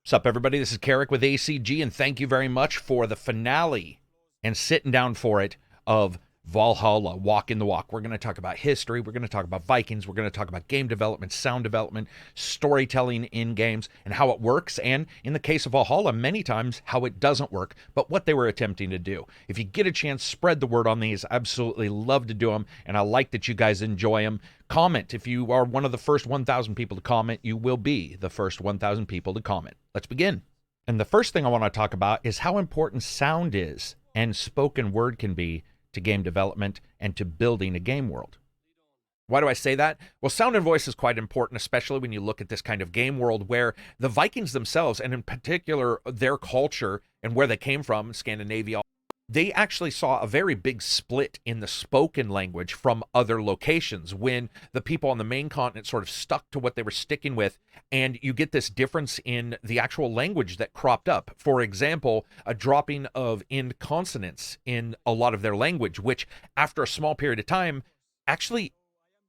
Sup, everybody? This is Karak with ACG, and thank you very much for the finale and sitting down for it of Valhalla, Walking the Walk. We're going to talk about history. We're going to talk about Vikings. We're going to talk about game development, sound development, storytelling in games, and how it works. And in the case of Valhalla, many times how it doesn't work, but what they were attempting to do. If you get a chance, spread the word on these. Absolutely love to do them, and I like that you guys enjoy them. Comment. If you are one of the first 1,000 people to comment, you will be the first 1,000 people to comment. Let's begin. And the first thing I want to talk about is how important sound is and spoken word can be to game development and to building a game world. Why do I say that? Well, sound and voice is quite important, especially when you look at this kind of game world where the Vikings themselves, and in particular their culture and where they came from, Scandinavia, they actually saw a very big split in the spoken language from other locations when the people on the main continent sort of stuck to what they were sticking with, and you get this difference in the actual language that cropped up. For example, a dropping of end consonants in a lot of their language, which after a small period of time actually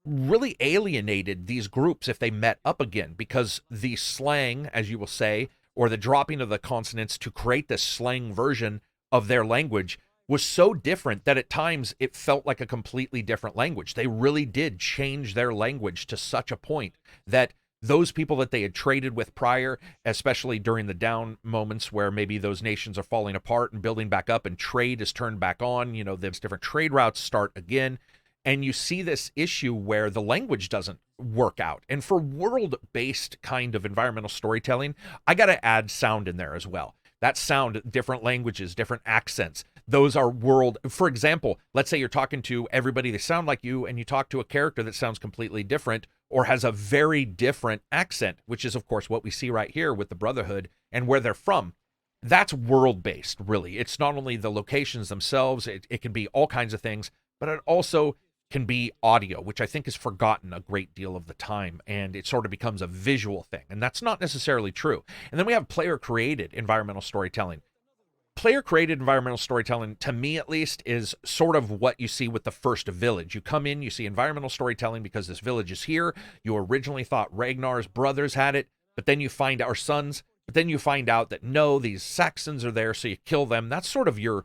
really alienated these groups if they met up again, because the slang, as you will say, or the dropping of the consonants to create this slang version of their language was so different that at times it felt like a completely different language. They really did change their language to such a point that those people that they had traded with prior, especially during the down moments where maybe those nations are falling apart and building back up and trade is turned back on, you know, there's different trade routes start again. And you see this issue where the language doesn't work out. And for world-based kind of environmental storytelling, I got to add sound in there as well. That sound, different languages, different accents, those are world. For example, let's say you're talking to everybody that sound like you, and you talk to a character that sounds completely different or has a very different accent, which is, of course, what we see right here with the Brotherhood and where they're from. That's world-based, really. It's not only the locations themselves, it can be all kinds of things, but it also can be audio, which I think is forgotten a great deal of the time, and it sort of becomes a visual thing, and that's not necessarily true. And then we have player-created environmental storytelling. Player-created environmental storytelling, to me at least, is sort of what you see with the first village. You come in, you see environmental storytelling because this village is here. You originally thought Ragnar's brothers had it, but then you find our sons, but then you find out that no, these Saxons are there, so you kill them. That's sort of your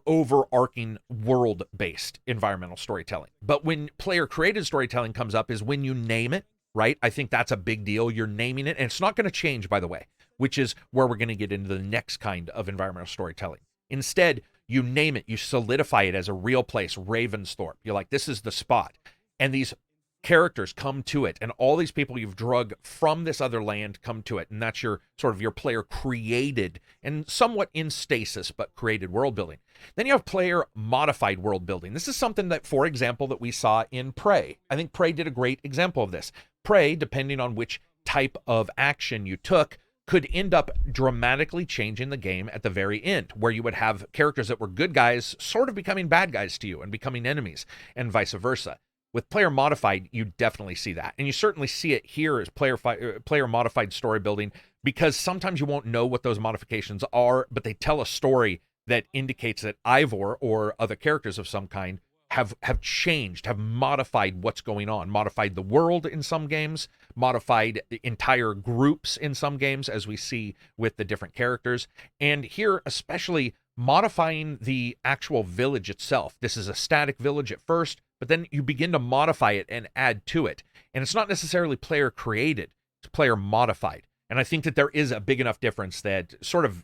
overarching world-based environmental storytelling. But when player-created storytelling comes up is when you name it, right? I think that's a big deal. You're naming it, and it's not going to change, by the way, which is where we're going to get into the next kind of environmental storytelling. Instead, you name it, you solidify it as a real place, Ravensthorpe. You're like, this is the spot. And these characters come to it, and all these people you've drug from this other land come to it, and that's your sort of your player created and somewhat in stasis but created world building. Then you have player modified world building. This is something that, for example, that we saw in Prey. I think Prey did a great example of this. Prey, depending on which type of action you took, could end up dramatically changing the game at the very end, where you would have characters that were good guys sort of becoming bad guys to you and becoming enemies, and vice versa. With player modified, you definitely see that. And you certainly see it here as player modified story building, because sometimes you won't know what those modifications are, but they tell a story that indicates that Ivor or other characters of some kind have changed, have modified what's going on, modified the world in some games, modified the entire groups in some games, as we see with the different characters. And here, especially modifying the actual village itself. This is a static village at first, but then you begin to modify it and add to it. And it's not necessarily player created, it's player modified. And I think that there is a big enough difference that sort of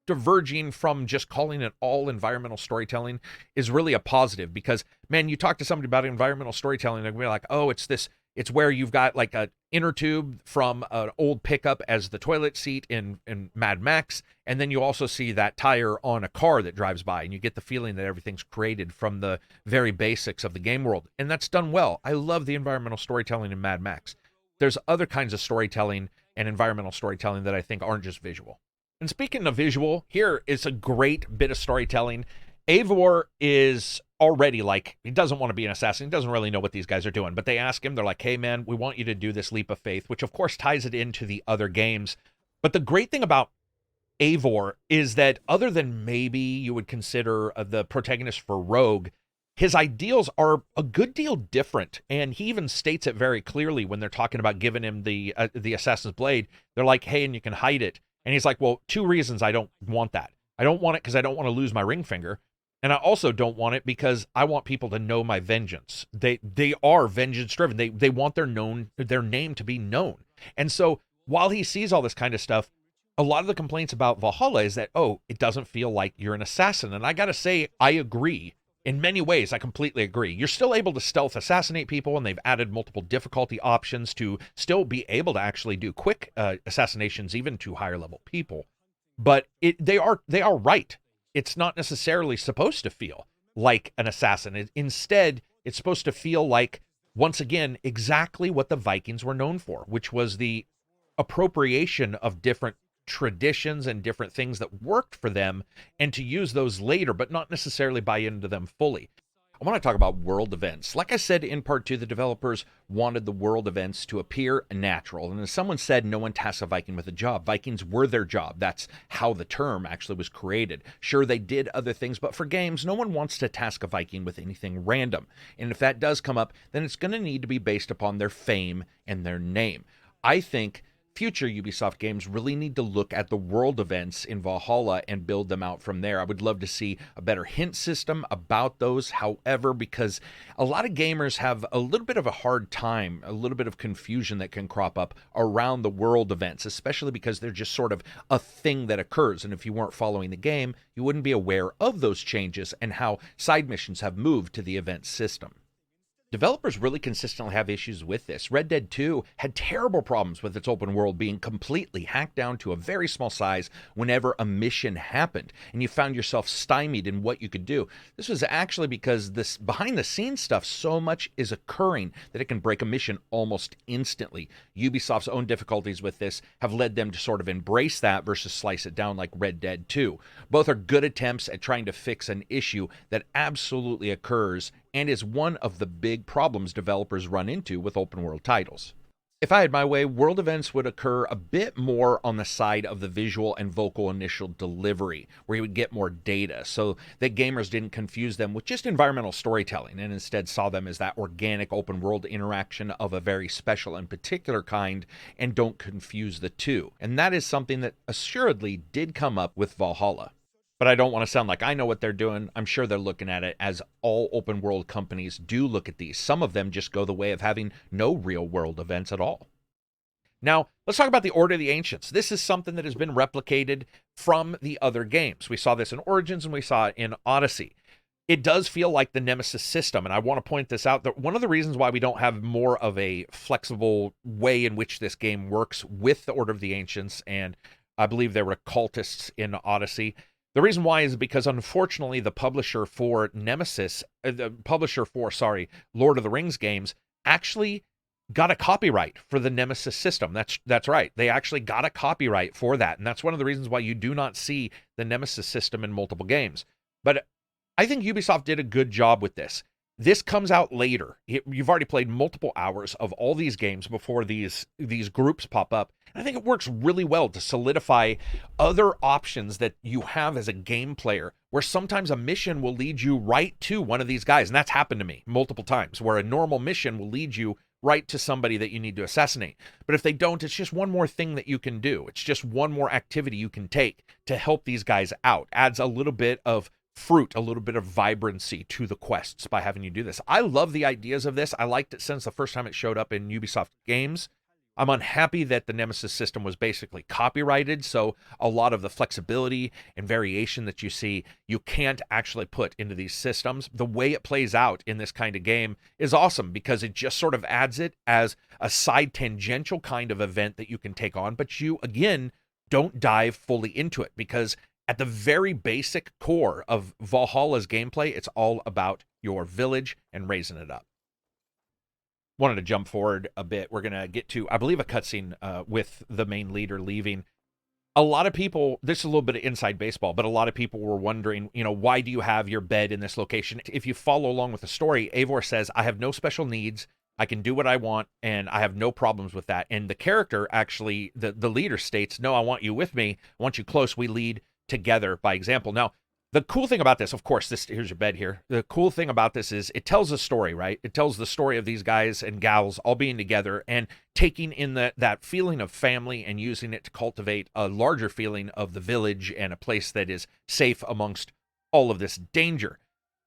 diverging from just calling it all environmental storytelling is really a positive, because, man, you talk to somebody about environmental storytelling, they're going to be like, oh, it's where you've got like an inner tube from an old pickup as the toilet seat in Mad Max, and then you also see that tire on a car that drives by, and you get the feeling that everything's created from the very basics of the game world, and that's done well. I love the environmental storytelling in Mad Max. There's other kinds of storytelling and environmental storytelling that I think aren't just visual. And speaking of visual, here is a great bit of storytelling. Eivor is already like, he doesn't want to be an assassin. He doesn't really know what these guys are doing, but they ask him, they're like, hey man, we want you to do this leap of faith, which of course ties it into the other games. But the great thing about Eivor is that, other than maybe you would consider the protagonist for Rogue, his ideals are a good deal different, and he even states it very clearly when they're talking about giving him the assassin's blade. They're like, hey, and you can hide it, and he's like, well, two reasons I don't want that. I don't want it because I don't want to lose my ring finger, and I also don't want it because I want people to know my vengeance. They are vengeance driven. They want their name to be known. And so while he sees all this kind of stuff, a lot of the complaints about Valhalla is that, oh, it doesn't feel like you're an assassin. And I got to say, I agree. In many ways, I completely agree. You're still able to stealth assassinate people, and they've added multiple difficulty options to still be able to actually do quick assassinations, even to higher level people. But they are right. It's not necessarily supposed to feel like an assassin. Instead, it's supposed to feel like, once again, exactly what the Vikings were known for, which was the appropriation of different traditions and different things that worked for them, and to use those later, but not necessarily buy into them fully. I want to talk about world events. Like I said in part 2, the developers wanted the world events to appear natural. And as someone said, no one tasks a Viking with a job. Vikings were their job. That's how the term actually was created. Sure, they did other things, but for games, no one wants to task a Viking with anything random. And if that does come up, then it's going to need to be based upon their fame and their name. I think future Ubisoft games really need to look at the world events in Valhalla and build them out from there. I would love to see a better hint system about those, however, because a lot of gamers have a little bit of a hard time, a little bit of confusion that can crop up around the world events, especially because they're just sort of a thing that occurs. And if you weren't following the game, you wouldn't be aware of those changes and how side missions have moved to the event system. Developers really consistently have issues with this. Red Dead 2 had terrible problems with its open world being completely hacked down to a very small size whenever a mission happened, and you found yourself stymied in what you could do. This was actually because this behind the scenes stuff, so much is occurring that it can break a mission almost instantly. Ubisoft's own difficulties with this have led them to sort of embrace that versus slice it down like Red Dead 2. Both are good attempts at trying to fix an issue that absolutely occurs and is one of the big problems developers run into with open world titles. If I had my way, world events would occur a bit more on the side of the visual and vocal initial delivery, where you would get more data, so that gamers didn't confuse them with just environmental storytelling, and instead saw them as that organic open world interaction of a very special and particular kind, and don't confuse the two. And that is something that assuredly did come up with Valhalla. But I don't want to sound like I know what they're doing. I'm sure they're looking at it as all open world companies do look at these. Some of them just go the way of having no real world events at all. Now, let's talk about the Order of the Ancients. This is something that has been replicated from the other games. We saw this in Origins and we saw it in Odyssey. It does feel like the Nemesis system, and I want to point this out, that one of the reasons why we don't have more of a flexible way in which this game works with the Order of the Ancients, and I believe there were cultists in Odyssey. The reason why is because, unfortunately, the publisher for Lord of the Rings games actually got a copyright for the Nemesis system. That's right. They actually got a copyright for that, and that's one of the reasons why you do not see the Nemesis system in multiple games. But I think Ubisoft did a good job with this. This comes out later. You've already played multiple hours of all these games before these groups pop up. And I think it works really well to solidify other options that you have as a game player, where sometimes a mission will lead you right to one of these guys. And that's happened to me multiple times, where a normal mission will lead you right to somebody that you need to assassinate. But if they don't, it's just one more thing that you can do. It's just one more activity you can take to help these guys out. Adds a little bit of fruit, a little bit of vibrancy to the quests by having you do this. I love the ideas of this. I liked it since the first time it showed up in Ubisoft games. I'm unhappy that the Nemesis system was basically copyrighted, so a lot of the flexibility and variation that you see, you can't actually put into these systems. The way it plays out in this kind of game is awesome, because it just sort of adds it as a side tangential kind of event that you can take on, but you, again, don't dive fully into it, because at the very basic core of Valhalla's gameplay, it's all about your village and raising it up. Wanted to jump forward a bit. We're going to get to, I believe, a cutscene with the main leader leaving. A lot of people, this is a little bit of inside baseball, but a lot of people were wondering, why do you have your bed in this location? If you follow along with the story, Eivor says, I have no special needs. I can do what I want, and I have no problems with that. And the character, actually, the leader states, no, I want you with me. I want you close. We lead together by example. Now, The cool thing about this, of course, here's your bed here. The cool thing about this is it tells a story, right? It tells the story of these guys and gals all being together and taking in that feeling of family and using it to cultivate a larger feeling of the village and a place that is safe amongst all of this danger.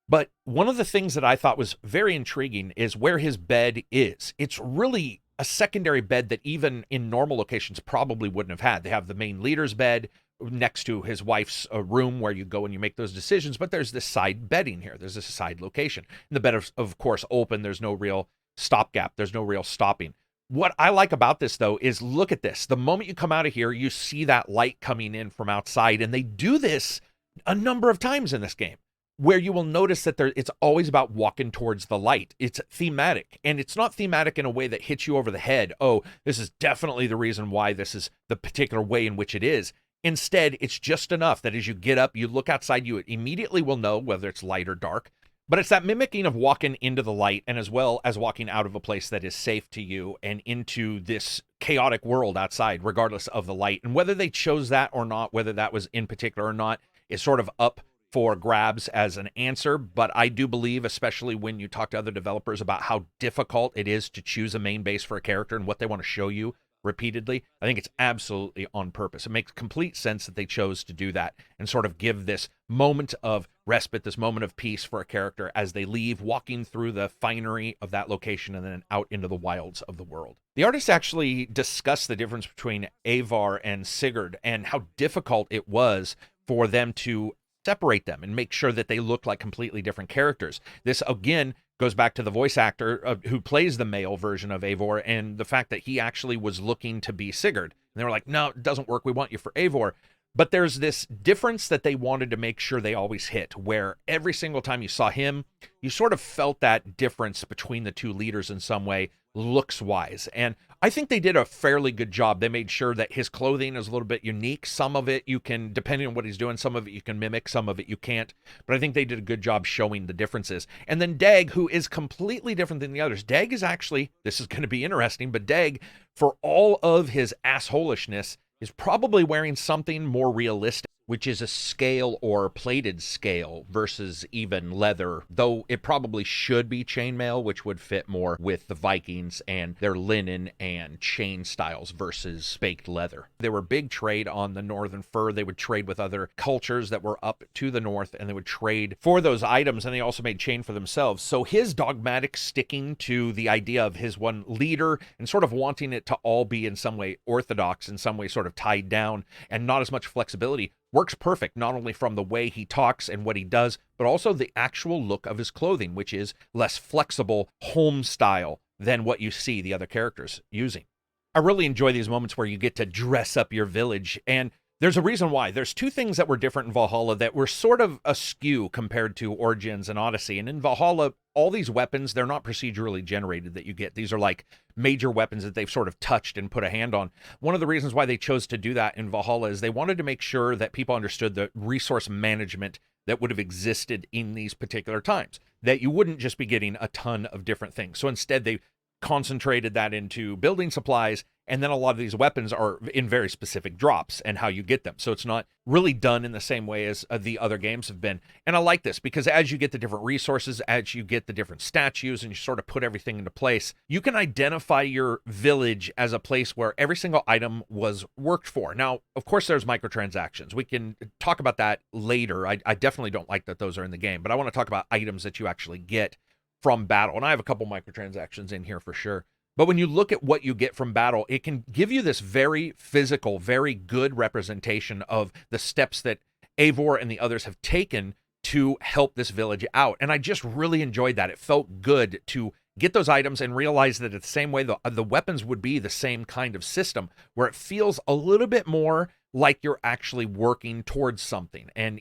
But one of the things that I thought was very intriguing is where his bed is. It's really a secondary bed that even in normal locations probably wouldn't have had. They have the main leader's bed next to his wife's room where you go and you make those decisions, but there's this side bedding here. There's this side location. And the bed is, of course, open. There's no real stopgap. There's no real stopping. What I like about this, though, is look at this. The moment you come out of here, you see that light coming in from outside, and they do this a number of times in this game, where you will notice that it's always about walking towards the light. It's thematic, and it's not thematic in a way that hits you over the head. Oh, this is definitely the reason why this is the particular way in which it is. Instead, it's just enough that as you get up, you look outside, you immediately will know whether it's light or dark. But it's that mimicking of walking into the light and as well as walking out of a place that is safe to you and into this chaotic world outside, regardless of the light. And whether they chose that or not, whether that was in particular or not, is sort of up for grabs as an answer. But I do believe, especially when you talk to other developers about how difficult it is to choose a main base for a character and what they want to show you repeatedly, I think it's absolutely on purpose. It makes complete sense that they chose to do that and sort of give this moment of respite, this moment of peace for a character as they leave, walking through the finery of that location and then out into the wilds of the world. The artists actually discuss the difference between Eivor and Sigurd and how difficult it was for them to separate them and make sure that they look like completely different characters. This, again, goes back to the voice actor who plays the male version of Eivor and the fact that he actually was looking to be Sigurd. And they were like, no, it doesn't work. We want you for Eivor. But there's this difference that they wanted to make sure they always hit, where every single time you saw him, you sort of felt that difference between the two leaders in some way, looks-wise. And I think they did a fairly good job. They made sure that his clothing is a little bit unique. Some of it you can, depending on what he's doing, some of it you can mimic, some of it you can't. But I think they did a good job showing the differences. And then Dag, who is completely different than the others. Dag is actually, this is going to be interesting, but Dag, for all of his assholishness, is probably wearing something more realistic, which is a scale or plated scale versus even leather, though it probably should be chainmail, which would fit more with the Vikings and their linen and chain styles versus baked leather. They were big trade on the northern fur. They would trade with other cultures that were up to the north, and they would trade for those items, and they also made chain for themselves. So his dogmatic sticking to the idea of his one leader and sort of wanting it to all be in some way orthodox, in some way sort of tied down, and not as much flexibility, works perfect, not only from the way he talks and what he does, but also the actual look of his clothing, which is less flexible home style than what you see the other characters using. I really enjoy these moments where you get to dress up your village, and there's a reason why. There's two things that were different in Valhalla that were sort of askew compared to Origins and Odyssey. And in Valhalla, all these weapons, they're not procedurally generated that you get. These are like major weapons that they've sort of touched and put a hand on. One of the reasons why they chose to do that in Valhalla is they wanted to make sure that people understood the resource management that would have existed in these particular times, that you wouldn't just be getting a ton of different things. So instead, they concentrated that into building supplies, and then a lot of these weapons are in very specific drops and how you get them. So it's not really done in the same way as the other games have been. And I like this because as you get the different resources, as you get the different statues, and you sort of put everything into place, you can identify your village as a place where every single item was worked for. Now, of course, there's microtransactions. We can talk about that later. I definitely don't like that those are in the game, but I want to talk about items that you actually get from battle. And I have a couple microtransactions in here for sure. But when you look at what you get from battle, it can give you this very physical, very good representation of the steps that Eivor and the others have taken to help this village out. And I just really enjoyed that. It felt good to get those items and realize that it's the same way the weapons would be the same kind of system, where it feels a little bit more like you're actually working towards something. And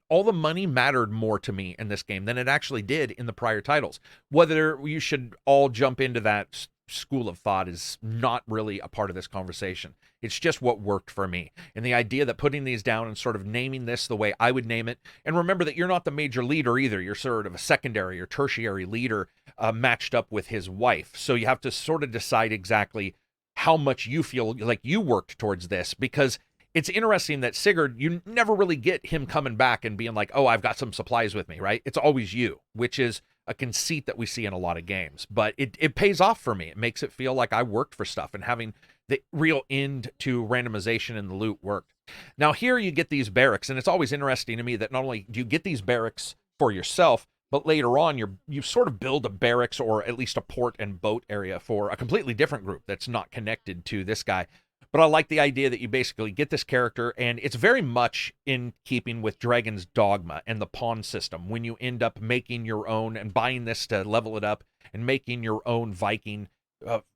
all the money mattered more to me in this game than it actually did in the prior titles. Whether you should all jump into that school of thought is not really a part of this conversation. It's just what worked for me. And the idea that putting these down and sort of naming this the way I would name it, and remember that you're not the major leader either. You're sort of a secondary or tertiary leader matched up with his wife. So you have to sort of decide exactly how much you feel like you worked towards this, because it's interesting that Sigurd, you never really get him coming back and being like, oh, I've got some supplies with me, right? It's always you, which is a conceit that we see in a lot of games. But it pays off for me. It makes it feel like I worked for stuff, and having the real end to randomization in the loot worked. Now here you get these barracks, and it's always interesting to me that not only do you get these barracks for yourself, but later on you sort of build a barracks or at least a port and boat area for a completely different group that's not connected to this guy. But I like the idea that you basically get this character, and it's very much in keeping with Dragon's Dogma and the pawn system. When you end up making your own and buying this to level it up and making your own Viking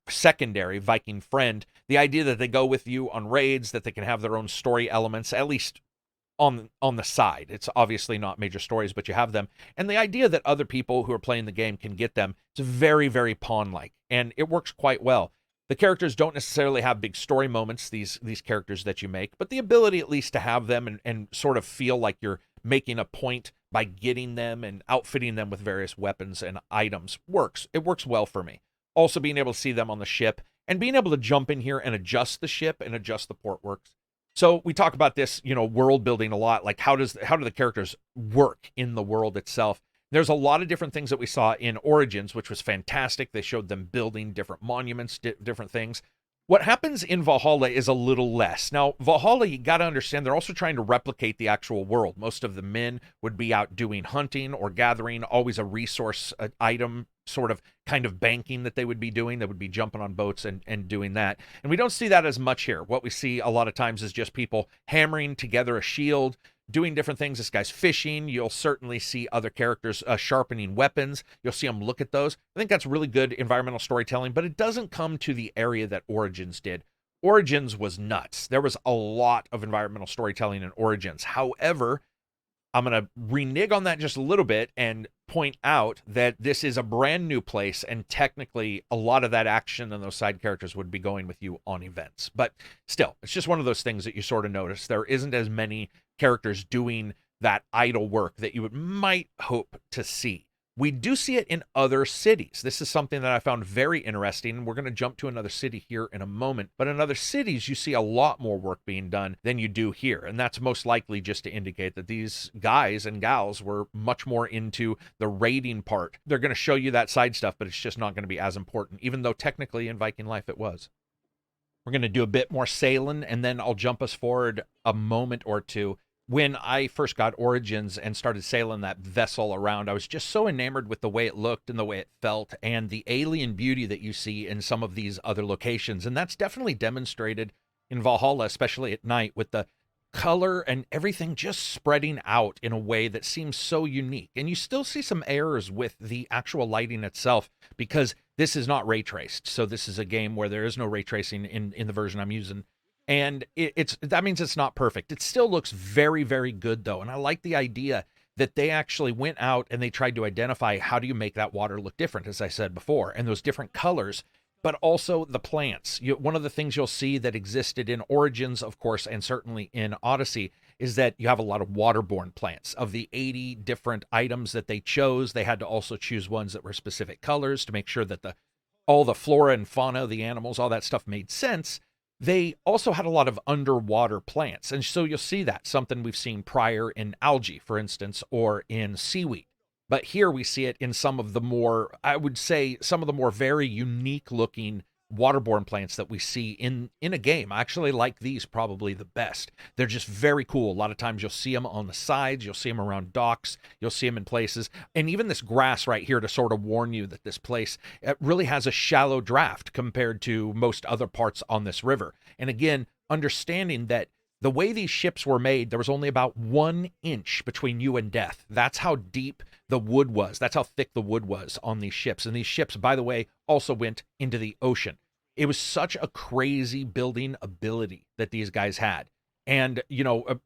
secondary Viking friend, the idea that they go with you on raids, that they can have their own story elements, at least on the side. It's obviously not major stories, but you have them. And the idea that other people who are playing the game can get them, it's very, very pawn-like, and it works quite well. The characters don't necessarily have big story moments, these characters that you make, but the ability at least to have them and sort of feel like you're making a point by getting them and outfitting them with various weapons and items works. It works well for me. Also being able to see them on the ship and being able to jump in here and adjust the ship and adjust the port works. So we talk about this, world building a lot. Like how do the characters work in the world itself? There's a lot of different things that we saw in Origins, which was fantastic. They showed them building different monuments, different things. What happens in Valhalla is a little less. Now, Valhalla, you got to understand, they're also trying to replicate the actual world. Most of the men would be out doing hunting or gathering, always a resource item, sort of kind of banking that they would be doing. They would be jumping on boats and doing that. And we don't see that as much here. What we see a lot of times is just people hammering together a shield, doing different things. This guy's fishing. You'll certainly see other characters sharpening weapons. You'll see them look at those. I think that's really good environmental storytelling, but it doesn't come to the area that Origins did. Origins was nuts. There was a lot of environmental storytelling in Origins. However, I'm going to renege on that just a little bit and point out that this is a brand new place, and technically a lot of that action and those side characters would be going with you on events. But still, it's just one of those things that you sort of notice. There isn't as many characters doing that idle work that you might hope to see. We do see it in other cities. This is something that I found very interesting. We're going to jump to another city here in a moment. But in other cities, you see a lot more work being done than you do here. And that's most likely just to indicate that these guys and gals were much more into the raiding part. They're going to show you that side stuff, but it's just not going to be as important, even though technically in Viking life it was. We're going to do a bit more sailing, and then I'll jump us forward a moment or two. When I first got Origins and started sailing that vessel around, I was just so enamored with the way it looked and the way it felt and the alien beauty that you see in some of these other locations. And that's definitely demonstrated in Valhalla, especially at night, with the color and everything just spreading out in a way that seems so unique. And you still see some errors with the actual lighting itself because this is not ray traced. So this is a game where there is no ray tracing in the version I'm using. And that means it's not perfect. It still looks very, very good, though. And I like the idea that they actually went out and they tried to identify how do you make that water look different, as I said before, and those different colors, but also the plants. One of the things you'll see that existed in Origins, of course, and certainly in Odyssey, is that you have a lot of waterborne plants. Of the 80 different items that they chose, they had to also choose ones that were specific colors to make sure that all the flora and fauna, the animals, all that stuff made sense. They also had a lot of underwater plants. And so you'll see that, something we've seen prior in algae, for instance, or in seaweed. But here we see it in some of the more, I would say, some of the more very unique looking waterborne plants that we see in a game. I actually like these probably the best. They're just very cool. A lot of times you'll see them on the sides, you'll see them around docks, you'll see them in places. And even this grass right here to sort of warn you that this place really has a shallow draft compared to most other parts on this river. And again, understanding that the way these ships were made, there was only about 1 inch between you and death. That's how deep the wood was. That's how thick the wood was on these ships. And these ships, by the way, also went into the ocean. It was such a crazy building ability that these guys had. And,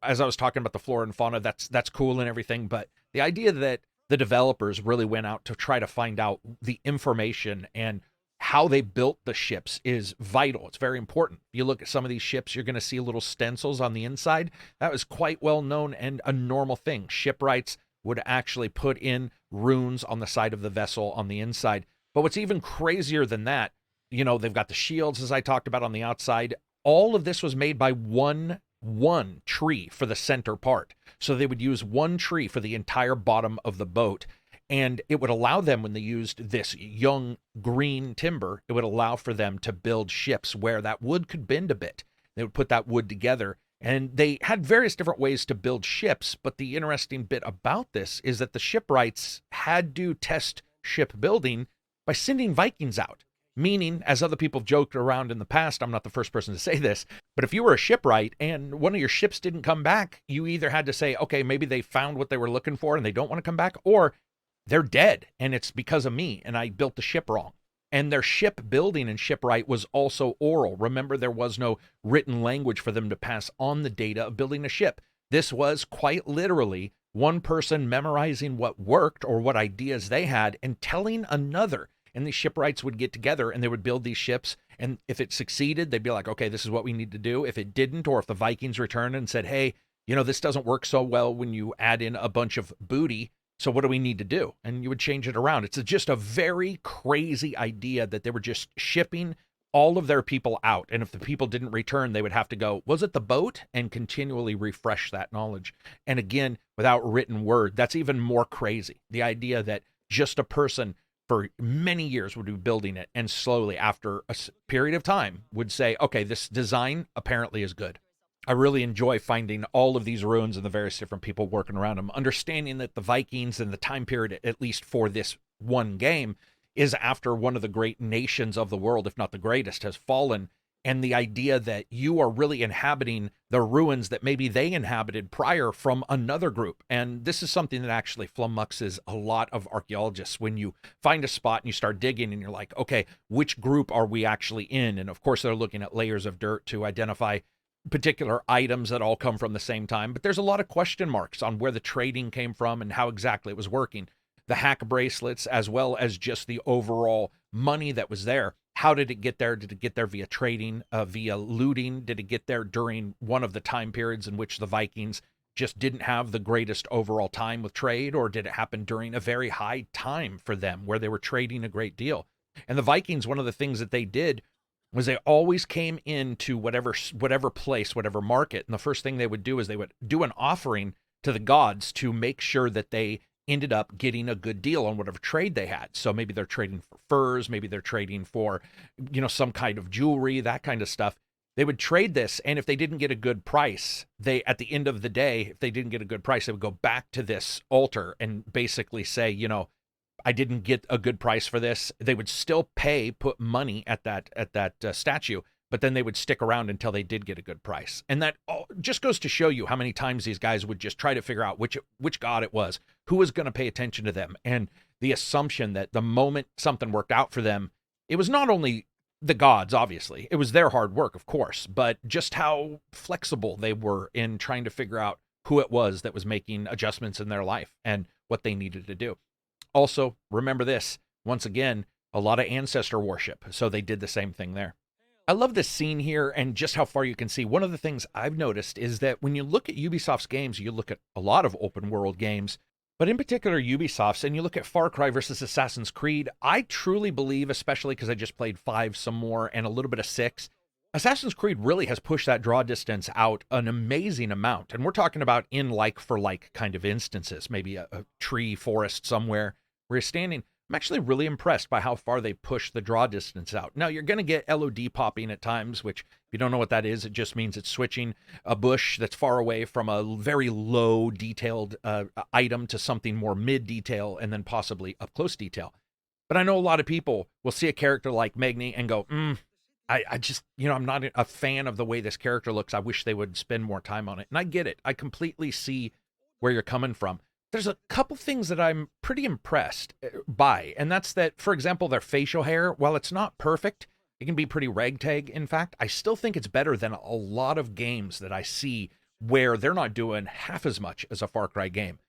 as I was talking about the flora and fauna, that's cool and everything. But the idea that the developers really went out to try to find out the information and how they built the ships is vital. It's very important. If you look at some of these ships, you're going to see little stencils on the inside. That was quite well known and a normal thing. Shipwrights would actually put in runes on the side of the vessel on the inside. But what's even crazier than that, they've got the shields, as I talked about, on the outside. All of this was made by one one tree for the center part. So they would use one tree for the entire bottom of the boat. And it would allow them, when they used this young green timber, it would allow for them to build ships where that wood could bend a bit. They would put that wood together. And they had various different ways to build ships. But the interesting bit about this is that the shipwrights had to test ship building by sending Vikings out. Meaning, as other people have joked around in the past, I'm not the first person to say this, but if you were a shipwright and one of your ships didn't come back, you either had to say, okay, maybe they found what they were looking for and they don't want to come back, or they're dead and it's because of me and I built the ship wrong. And their ship building and shipwright was also oral. Remember, there was no written language for them to pass on the data of building a ship. This was quite literally one person memorizing what worked or what ideas they had and telling another. And these shipwrights would get together and they would build these ships. And if it succeeded, they'd be like, okay, this is what we need to do. If it didn't, or if the Vikings returned and said, hey, this doesn't work so well when you add in a bunch of booty. So what do we need to do? And you would change it around. It's just a very crazy idea that they were just shipping all of their people out. And if the people didn't return, they would have to go, was it the boat? And continually refresh that knowledge. And again, without written word, that's even more crazy. The idea that just a person for many years would be building it and slowly after a period of time would say, okay, this design apparently is good. I really enjoy finding all of these ruins and the various different people working around them, understanding that the Vikings and the time period, at least for this one game, is after one of the great nations of the world, if not the greatest, has fallen. And the idea that you are really inhabiting the ruins that maybe they inhabited prior from another group. And this is something that actually flummoxes a lot of archaeologists. When you find a spot and you start digging and you're like, okay, which group are we actually in? And of course, they're looking at layers of dirt to identify particular items that all come from the same time. But there's a lot of question marks on where the trading came from and how exactly it was working. The hack bracelets, as well as just the overall money that was there. How did it get there? Did it get there via trading, via looting? Did it get there during one of the time periods in which the Vikings just didn't have the greatest overall time with trade? Or did it happen during a very high time for them where they were trading a great deal? And the Vikings, one of the things that they did was they always came into whatever place, whatever market. And the first thing they would do is they would do an offering to the gods to make sure that they ended up getting a good deal on whatever trade they had. So maybe they're trading for furs, maybe they're trading for, some kind of jewelry, that kind of stuff. They would trade this, and if they didn't get a good price, at the end of the day, if they didn't get a good price, they would go back to this altar and basically say, I didn't get a good price for this. They would still put money at that statue, but then they would stick around until they did get a good price. And that just goes to show you how many times these guys would just try to figure out which god it was, who was going to pay attention to them, and the assumption that the moment something worked out for them, it was not only the gods, obviously, it was their hard work, of course, but just how flexible they were in trying to figure out who it was that was making adjustments in their life and what they needed to do. Also, remember this, once again, a lot of ancestor worship, so they did the same thing there. I love this scene here and just how far you can see. One of the things I've noticed is that when you look at Ubisoft's games, you look at a lot of open world games, but in particular Ubisoft's, and you look at Far Cry versus Assassin's Creed, I truly believe, especially because I just played 5 some more and a little bit of 6, Assassin's Creed really has pushed that draw distance out an amazing amount. And we're talking about in like for like kind of instances, maybe a tree forest somewhere where you're standing. I'm actually really impressed by how far they push the draw distance out. Now, you're going to get LOD popping at times, which, if you don't know what that is, it just means it's switching a bush that's far away from a very low detailed item to something more mid-detail and then possibly up-close detail. But I know a lot of people will see a character like Magni and go, I just, I'm not a fan of the way this character looks. I wish they would spend more time on it. And I get it. I completely see where you're coming from. There's a couple things that I'm pretty impressed by, and that's that, for example, their facial hair, while it's not perfect, it can be pretty ragtag. In fact, I still think it's better than a lot of games that I see where they're not doing half as much as a Far Cry game.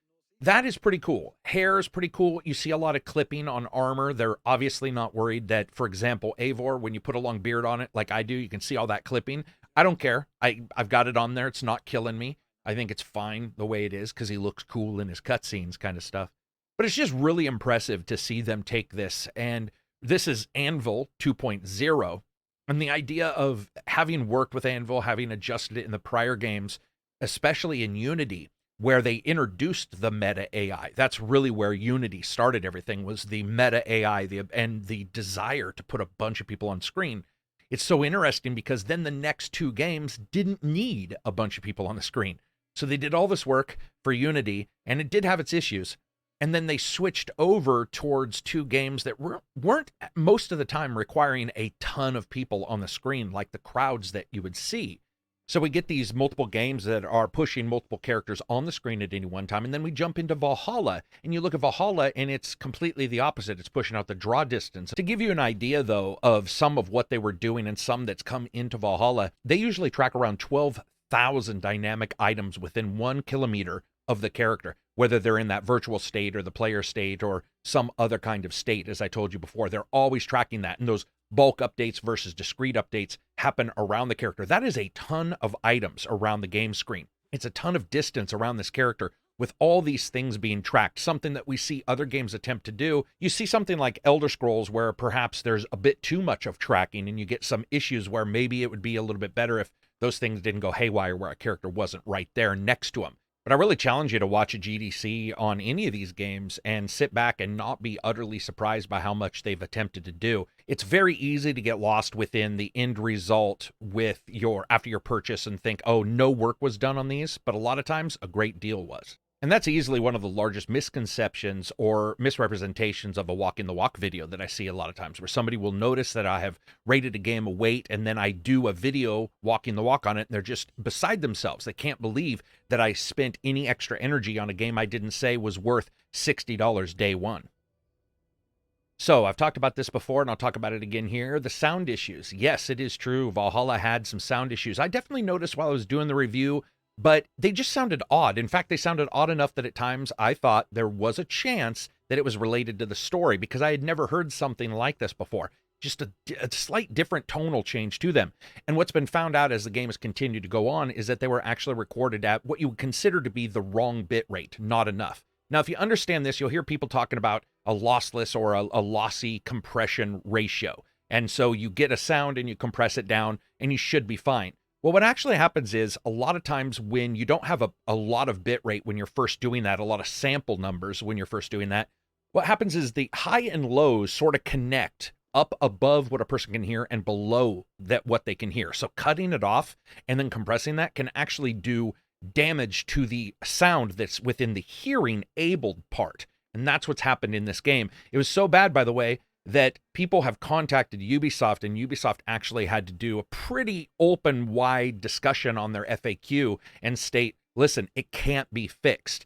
That is pretty cool. Hair is pretty cool. You see a lot of clipping on armor. They're obviously not worried that, for example, Eivor, when you put a long beard on it like I do, you can see all that clipping. I don't care. I've got it on there. It's not killing me. I think it's fine the way it is because he looks cool in his cutscenes kind of stuff. But it's just really impressive to see them take this. And this is Anvil 2.0. And the idea of having worked with Anvil, having adjusted it in the prior games, especially in Unity, where they introduced the meta AI. That's really where Unity started everything, was the meta AI and the desire to put a bunch of people on screen. It's so interesting because then the next two games didn't need a bunch of people on the screen. So they did all this work for Unity, and it did have its issues. And then they switched over towards two games that weren't most of the time requiring a ton of people on the screen, like the crowds that you would see. So we get these multiple games that are pushing multiple characters on the screen at any one time. And then we jump into Valhalla, and you look at Valhalla and it's completely the opposite. It's pushing out the draw distance. To give you an idea, though, of some of what they were doing and some that's come into Valhalla, they usually track around 12,000 dynamic items within 1 kilometer of the character, whether they're in that virtual state or the player state or some other kind of state. As I told you before, they're always tracking that. And those bulk updates versus discrete updates happen around the character. That is a ton of items around the game screen. It's a ton of distance around this character with all these things being tracked, something that we see other games attempt to do. You see something like Elder Scrolls where perhaps there's a bit too much of tracking and you get some issues where maybe it would be a little bit better if those things didn't go haywire where a character wasn't right there next to him. But I really challenge you to watch a GDC on any of these games and sit back and not be utterly surprised by how much they've attempted to do. It's very easy to get lost within the end result with after your purchase and think, oh, no work was done on these, but a lot of times a great deal was. And that's easily one of the largest misconceptions or misrepresentations of a walk in the walk video that I see a lot of times, where somebody will notice that I have rated a game a weight and then I do a video walking the walk on it and they're just beside themselves. They can't believe that I spent any extra energy on a game I didn't say was worth $60 day one. So I've talked about this before and I'll talk about it again here. The sound issues. Yes, it is true. Valhalla had some sound issues. I definitely noticed while I was doing the review, but they just sounded odd. In fact, they sounded odd enough that at times I thought there was a chance that it was related to the story because I had never heard something like this before. Just a slight different tonal change to them. And what's been found out as the game has continued to go on is that they were actually recorded at what you would consider to be the wrong bit rate, not enough. Now, if you understand this, you'll hear people talking about a lossless or a lossy compression ratio. And so you get a sound and you compress it down and you should be fine. Well, what actually happens is a lot of times when you don't have a lot of bit rate when you're first doing that, a lot of sample numbers when you're first doing that, what happens is the high and lows sort of connect up above what a person can hear and below that what they can hear. So cutting it off and then compressing that can actually do damage to the sound that's within the hearing abled part. And that's what's happened in this game. It was so bad, by the way, that people have contacted Ubisoft, and Ubisoft actually had to do a pretty open, wide discussion on their FAQ and state, listen, it can't be fixed.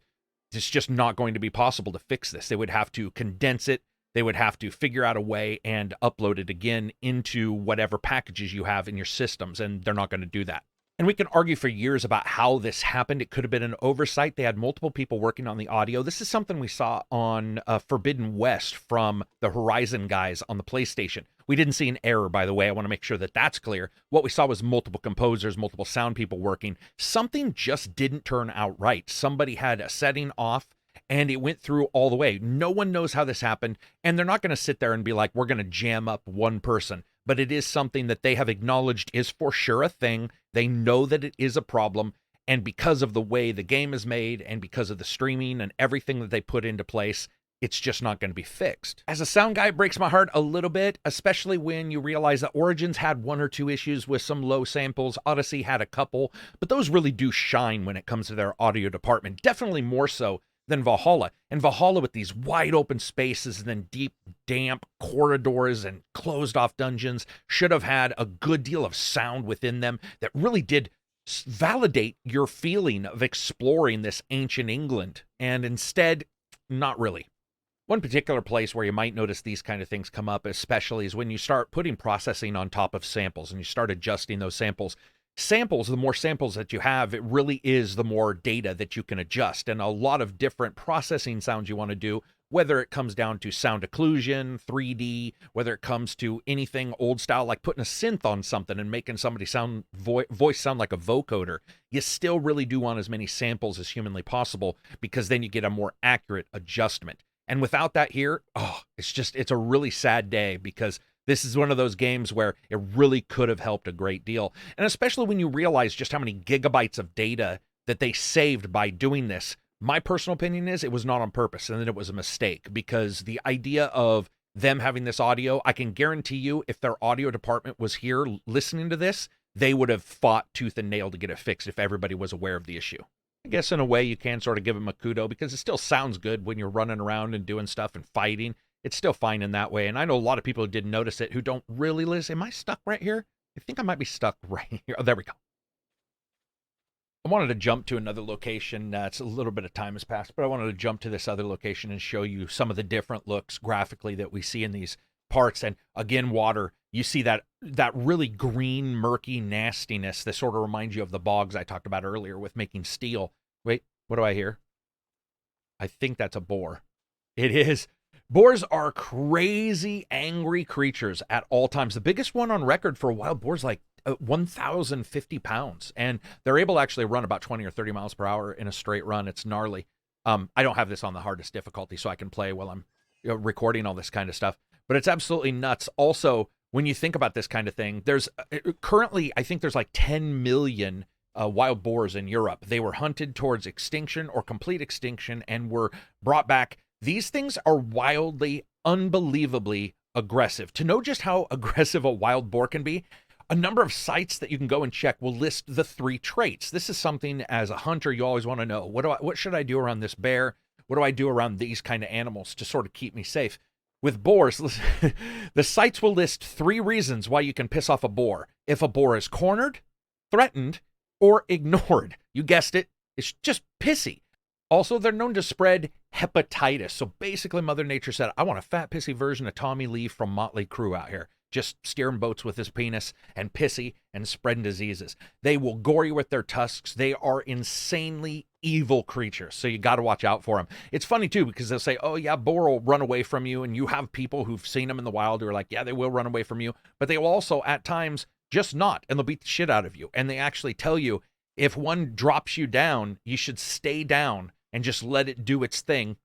It's just not going to be possible to fix this. They would have to condense it. They would have to figure out a way and upload it again into whatever packages you have in your systems, and they're not going to do that. And we can argue for years about how this happened. It could have been an oversight. They had multiple people working on the audio. This is something we saw on Forbidden West from the Horizon guys on the PlayStation. We didn't see an error, by the way. I want to make sure that that's clear. What we saw was multiple composers, multiple sound people working. Something just didn't turn out right. Somebody had a setting off, and it went through all the way. No one knows how this happened, and they're not going to sit there and be like, we're going to jam up one person. But it is something that they have acknowledged is for sure a thing. They know that it is a problem, and because of the way the game is made and because of the streaming and everything that they put into place, it's just not going to be fixed. As a sound guy, it breaks my heart a little bit, especially when you realize that Origins had one or two issues with some low samples. Odyssey had a couple, but those really do shine when it comes to their audio department, definitely more so than Valhalla. And Valhalla, with these wide open spaces and then deep, damp corridors and closed off dungeons, should have had a good deal of sound within them that really did validate your feeling of exploring this ancient England. And instead, not really. One particular place where you might notice these kind of things come up, especially, is when you start putting processing on top of samples and you start adjusting those samples. Samples, the more samples that you have, it really is the more data that you can adjust, and a lot of different processing sounds you want to do, whether it comes down to sound occlusion, 3D, whether it comes to anything old style like putting a synth on something and making somebody sound voice sound like a vocoder. You still really do want as many samples as humanly possible, because then you get a more accurate adjustment. And without that here, it's a really sad day, because This is one of those games where it really could have helped a great deal. And especially when you realize just how many gigabytes of data that they saved by doing this. My personal opinion is it was not on purpose and that it was a mistake, because the idea of them having this audio, I can guarantee you if their audio department was here listening to this, they would have fought tooth and nail to get it fixed if everybody was aware of the issue. I guess in a way you can sort of give them a kudo, because it still sounds good when you're running around and doing stuff and fighting. It's still fine in that way. And I know a lot of people who didn't notice it who don't really listen. Am I stuck right here? I think I might be stuck right here. Oh, there we go. I wanted to jump to another location. It's a little bit of time has passed, but I wanted to jump to this other location and show you some of the different looks graphically that we see in these parts. And again, water, you see that really green, murky nastiness that sort of reminds you of the bogs I talked about earlier with making steel. Wait, what do I hear? I think that's a boar. It is. Boars are crazy, angry creatures at all times. The biggest one on record for a wild boar is like 1,050 pounds, and they're able to actually run about 20 or 30 miles per hour in a straight run. It's gnarly. I don't have this on the hardest difficulty, so I can play while I'm recording all this kind of stuff, but it's absolutely nuts. Also, when you think about this kind of thing, there's currently, I think there's like 10 million wild boars in Europe. They were hunted towards extinction or complete extinction and were brought back. These things are wildly, unbelievably aggressive. To know just how aggressive a wild boar can be, a number of sites that you can go and check will list the 3 traits. This is something as a hunter you always want to know. What should I do around this bear? What do I do around these kind of animals to sort of keep me safe? With boars, the sites will list 3 reasons why you can piss off a boar. If a boar is cornered, threatened, or ignored. You guessed it, it's just pissy. Also, they're known to spread hepatitis. So basically, Mother Nature said, I want a fat, pissy version of Tommy Lee from Motley Crue out here, just steering boats with his penis and pissy and spreading diseases. They will gore you with their tusks. They are insanely evil creatures, so you got to watch out for them. It's funny, too, because they'll say, oh, yeah, boar will run away from you, and you have people who've seen them in the wild who are like, yeah, they will run away from you, but they will also, at times, just not, and they'll beat the shit out of you. And they actually tell you, if one drops you down, you should stay down and just let it do its thing,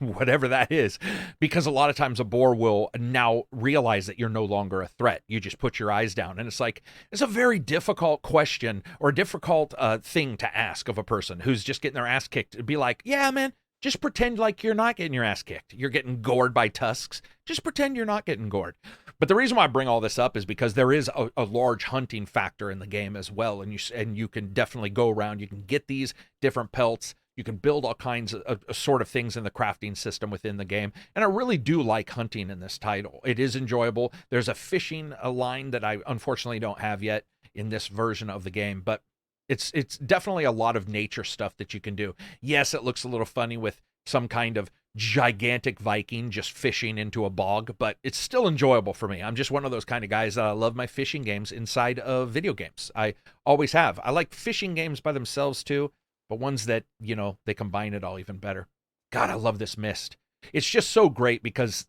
whatever that is. Because a lot of times a boar will now realize that you're no longer a threat. You just put your eyes down. And it's like, it's a very difficult question or difficult thing to ask of a person who's just getting their ass kicked. It'd be like, yeah, man, just pretend like you're not getting your ass kicked. You're getting gored by tusks. Just pretend you're not getting gored. But the reason why I bring all this up is because there is a large hunting factor in the game as well. And you can definitely go around. You can get these different pelts. You can build all kinds of sort of things in the crafting system within the game. And I really do like hunting in this title. It is enjoyable. There's a fishing line that I unfortunately don't have yet in this version of the game, but it's definitely a lot of nature stuff that you can do. Yes, it looks a little funny with some kind of gigantic Viking just fishing into a bog, but it's still enjoyable for me. I'm just one of those kind of guys that I love my fishing games inside of video games. I always have. I like fishing games by themselves too, but ones that, they combine it all even better. God, I love this mist. It's just so great because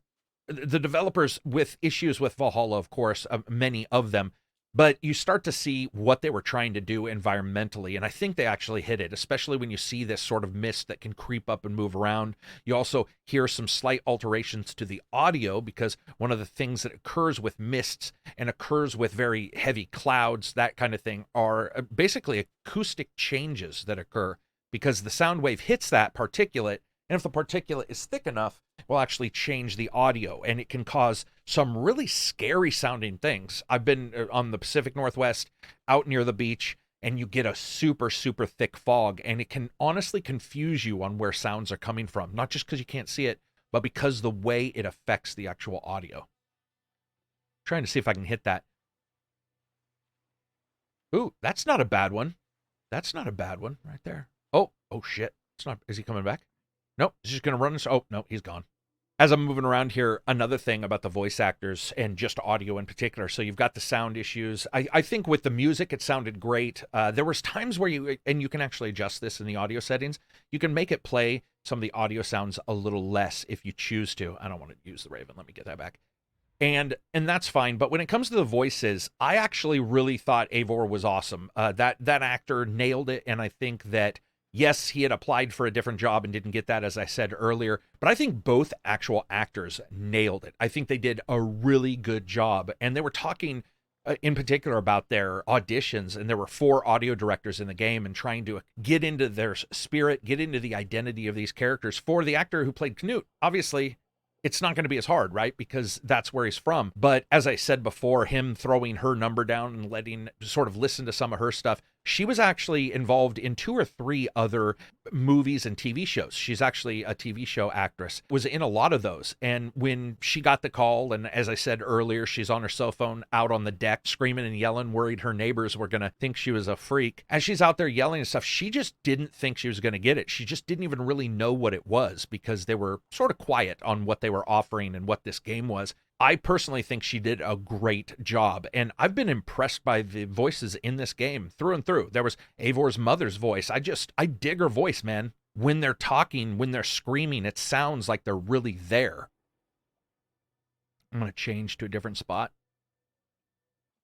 the developers, with issues with Valhalla, of course, many of them, but you start to see what they were trying to do environmentally, and I think they actually hit it, especially when you see this sort of mist that can creep up and move around. You also hear some slight alterations to the audio, because one of the things that occurs with mists and occurs with very heavy clouds, that kind of thing, are basically acoustic changes that occur because the sound wave hits that particulate, and if the particulate is thick enough, it will actually change the audio, and it can cause some really scary sounding things. I've been on the Pacific Northwest out near the beach, and you get a super, super thick fog, and it can honestly confuse you on where sounds are coming from, not just because you can't see it, but because the way it affects the actual audio. I'm trying to see if I can hit that. Ooh, that's not a bad one. That's not a bad one right there. Oh shit. It's not. Is he coming back? Nope, he's just going to run this. Oh, no, he's gone. As I'm moving around here, another thing about the voice actors and just audio in particular. So you've got the sound issues. I think with the music, it sounded great. There was times where you can actually adjust this in the audio settings. You can make it play some of the audio sounds a little less if you choose to. I don't want to use the Raven. Let me get that back. And that's fine. But when it comes to the voices, I actually really thought Eivor was awesome. That actor nailed it. And I think that Yes, he had applied for a different job and didn't get that, as I said earlier, but I think both actual actors nailed it. I think they did a really good job. And they were talking in particular about their auditions, and there were 4 audio directors in the game, and trying to get into their spirit, get into the identity of these characters. For the actor who played Knut, obviously it's not going to be as hard, right? Because that's where he's from. But as I said before, him throwing her number down and letting sort of listen to some of her stuff, she was actually involved in 2 or 3 other movies and TV shows. She's actually a TV show actress, was in a lot of those. And when she got the call, and as I said earlier, she's on her cell phone out on the deck screaming and yelling, worried her neighbors were going to think she was a freak. As she's out there yelling and stuff, she just didn't think she was going to get it. She just didn't even really know what it was, because they were sort of quiet on what they were offering and what this game was. I personally think she did a great job, and I've been impressed by the voices in this game through and through. There was Eivor's mother's voice. I dig her voice, man. When they're talking, when they're screaming, it sounds like they're really there. I'm going to change to a different spot.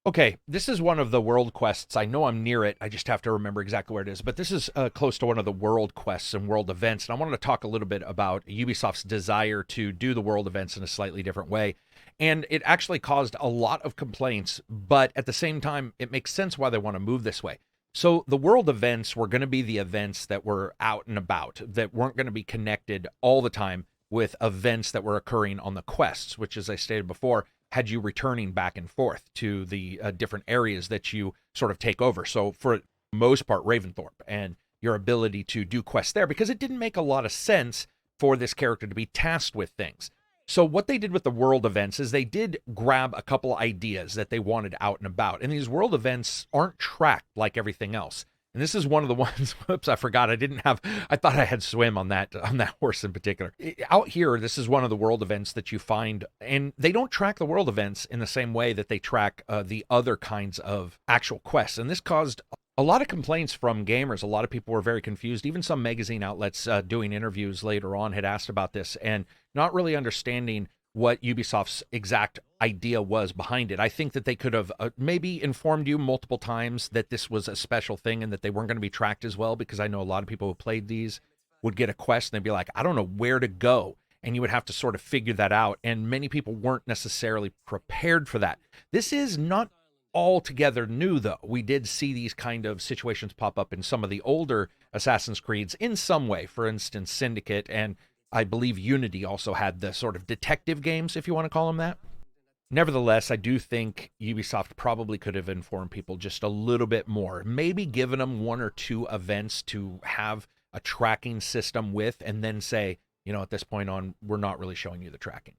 Okay, this is one of the world quests. I know I'm near it. I just have to remember exactly where it is. But this is close to one of the world quests and world events. And I wanted to talk a little bit about Ubisoft's desire to do the world events in a slightly different way. And it actually caused a lot of complaints, but at the same time, it makes sense why they want to move this way. So the world events were going to be the events that were out and about, that weren't going to be connected all the time with events that were occurring on the quests, which, as I stated before, had you returning back and forth to the different areas that you sort of take over. So for the most part, Ravensthorpe, and your ability to do quests there, because it didn't make a lot of sense for this character to be tasked with things. So what they did with the world events is they did grab a couple ideas that they wanted out and about. And these world events aren't tracked like everything else. And this is one of the ones, whoops, I forgot. I thought I had swim on that horse in particular. Out here, this is one of the world events that you find, and they don't track the world events in the same way that they track the other kinds of actual quests. And this caused a lot of complaints from gamers. A lot of people were very confused. Even some magazine outlets doing interviews later on had asked about this and not really understanding what Ubisoft's exact idea was behind it. I think that they could have maybe informed you multiple times that this was a special thing and that they weren't going to be tracked as well, because I know a lot of people who played these would get a quest and they'd be like, I don't know where to go. And you would have to sort of figure that out. And many people weren't necessarily prepared for that. This is not altogether new, though. We did see these kind of situations pop up in some of the older Assassin's Creeds in some way. For instance, Syndicate, and I believe Unity also had the sort of detective games, if you want to call them that. Nevertheless, I do think Ubisoft probably could have informed people just a little bit more, maybe given them 1 or 2 events to have a tracking system with, and then say, at this point on, we're not really showing you the tracking.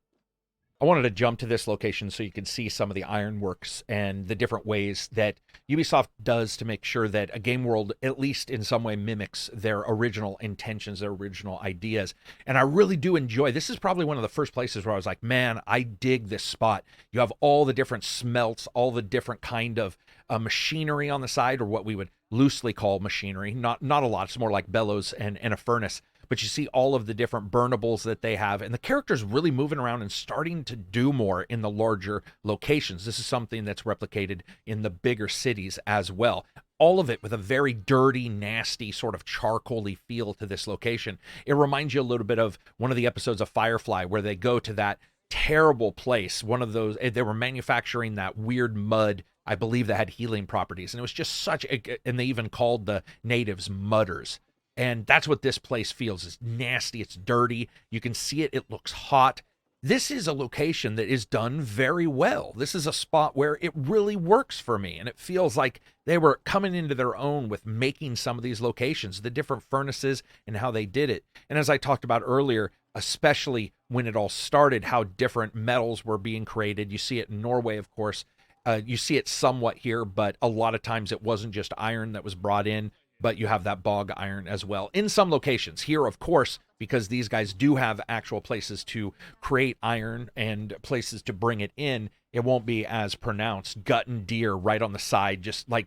I wanted to jump to this location so you can see some of the ironworks and the different ways that Ubisoft does to make sure that a game world, at least in some way, mimics their original intentions, their original ideas. And I really do enjoy, this is probably one of the first places where I was like, man, I dig this spot. You have all the different smelts, all the different kind of machinery on the side, or what we would loosely call machinery. Not a lot, it's more like bellows and a furnace. But you see all of the different burnables that they have, and the character's really moving around and starting to do more in the larger locations. This is something that's replicated in the bigger cities as well. All of it with a very dirty, nasty, sort of charcoaly feel to this location. It reminds you a little bit of one of the episodes of Firefly where they go to that terrible place. One of those, they were manufacturing that weird mud, I believe, that had healing properties. And it was just such a, and they even called the natives mudders. And that's what this place feels. It's nasty. It's dirty. You can see it. It looks hot. This is a location that is done very well. This is a spot where it really works for me. And it feels like they were coming into their own with making some of these locations, the different furnaces and how they did it. And as I talked about earlier, especially when it all started, how different metals were being created. You see it in Norway, of course. You see it somewhat here, but a lot of times it wasn't just iron that was brought in, but you have that bog iron as well in some locations. Here, of course, because these guys do have actual places to create iron and places to bring it in, it won't be as pronounced. Gutting deer right on the side, just like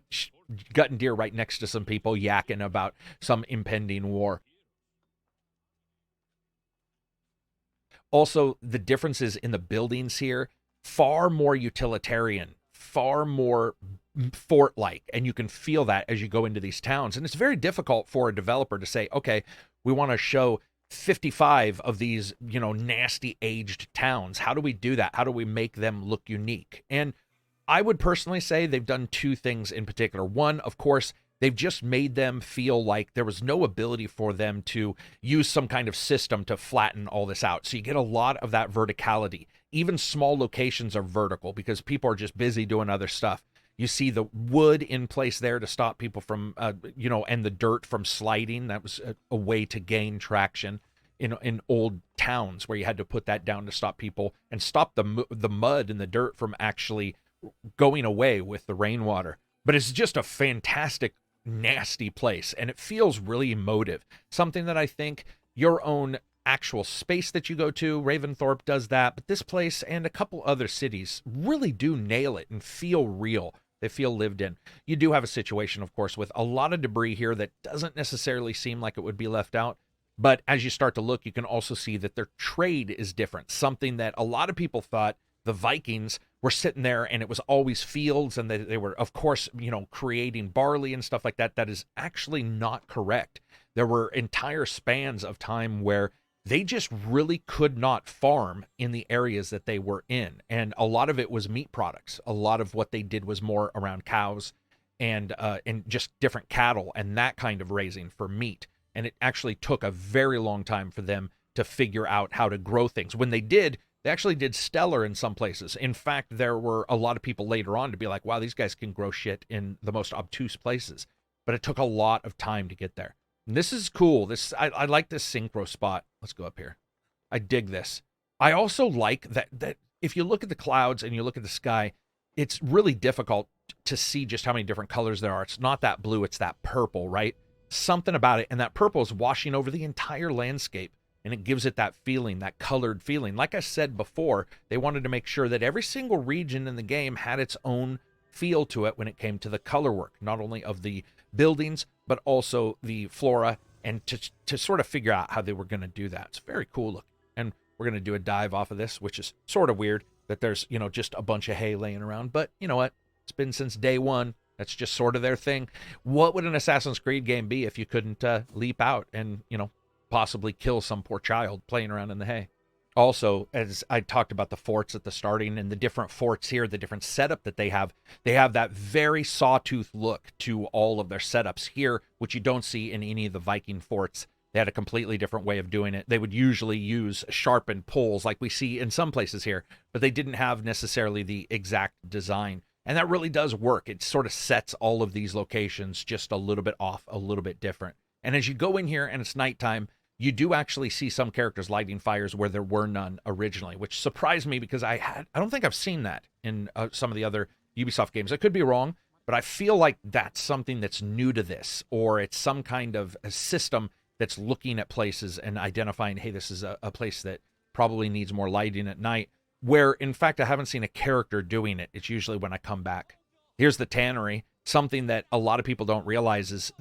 gutting deer right next to some people yakking about some impending war. Also, the differences in the buildings here, far more utilitarian, far more fort-like, and you can feel that as you go into these towns. And it's very difficult for a developer to say, okay, we want to show 55 of these, nasty aged towns. How do we do that? How do we make them look unique? And I would personally say they've done two things in particular. One, of course, they've just made them feel like there was no ability for them to use some kind of system to flatten all this out. So you get a lot of that verticality. Even small locations are vertical because people are just busy doing other stuff. You see the wood in place there to stop people from, and the dirt from sliding. That was a way to gain traction in old towns where you had to put that down to stop people and stop the mud and the dirt from actually going away with the rainwater. But it's just a fantastic, nasty place, and it feels really emotive. Something that I think your own actual space that you go to, Ravensthorpe does that, but this place and a couple other cities really do nail it and feel real. They feel lived in. You do have a situation, of course, with a lot of debris here that doesn't necessarily seem like it would be left out. But as you start to look, you can also see that their trade is different. Something that a lot of people thought the Vikings were sitting there and it was always fields and they were, of course, creating barley and stuff like that. That is actually not correct. There were entire spans of time where they just really could not farm in the areas that they were in. And a lot of it was meat products. A lot of what they did was more around cows and just different cattle and that kind of raising for meat. And it actually took a very long time for them to figure out how to grow things. When they did, they actually did stellar in some places. In fact, there were a lot of people later on to be like, wow, these guys can grow shit in the most obtuse places. But it took a lot of time to get there. And this is cool. I like this synchro spot. Let's go up here. I dig this. I also like that if you look at the clouds and you look at the sky, it's really difficult to see just how many different colors there are. It's not that blue, it's that purple, right? Something about it. And that purple is washing over the entire landscape. And it gives it that feeling, that colored feeling. Like I said before, they wanted to make sure that every single region in the game had its own feel to it when it came to the color work, not only of the buildings, but also the flora, and to sort of figure out how they were going to do that. It's very cool looking. And we're going to do a dive off of this, which is sort of weird that there's, just a bunch of hay laying around. But you know what? It's been since day one. That's just sort of their thing. What would an Assassin's Creed game be if you couldn't leap out and, possibly kill some poor child playing around in the hay? Also, as I talked about the forts at the starting and the different forts here, the different setup that they have that very sawtooth look to all of their setups here, which you don't see in any of the Viking forts. They had a completely different way of doing it. They would usually use sharpened poles like we see in some places here, but they didn't have necessarily the exact design. And that really does work. It sort of sets all of these locations just a little bit off, a little bit different. And as you go in here and it's nighttime, you do actually see some characters lighting fires where there were none originally, which surprised me because I don't think I've seen that in some of the other Ubisoft games. I could be wrong, but I feel like that's something that's new to this, or it's some kind of a system that's looking at places and identifying, hey, this is a place that probably needs more lighting at night, where in fact I haven't seen a character doing it. It's usually when I come back. Here's the tannery. Something that a lot of people don't realize is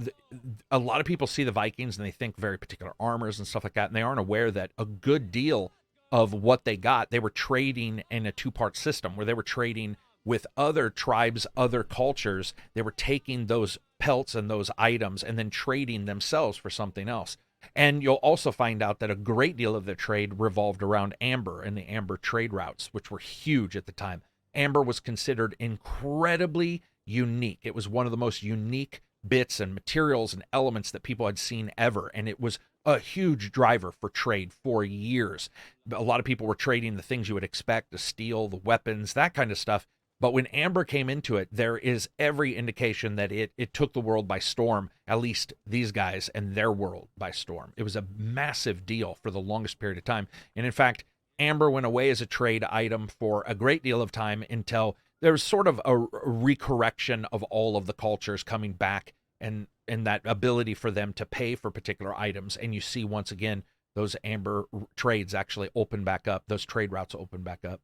a lot of people see the Vikings and they think very particular armors and stuff like that, and they aren't aware that a good deal of what they got, they were trading in a two-part system where they were trading with other tribes, other cultures. They were taking those pelts and those items and then trading themselves for something else. And you'll also find out that a great deal of their trade revolved around amber and the amber trade routes, which were huge at the time. Amber was considered incredibly unique. It was one of the most unique bits and materials and elements that people had seen ever. And it was a huge driver for trade for years. A lot of people were trading the things you would expect, the steel, the weapons, that kind of stuff. But when amber came into it, there is every indication that it took the world by storm, at least these guys and their world by storm. It was a massive deal for the longest period of time. And in fact, amber went away as a trade item for a great deal of time until there's sort of a recorrection of all of the cultures coming back and that ability for them to pay for particular items. And you see once again, those amber trades actually open back up. Those trade routes open back up.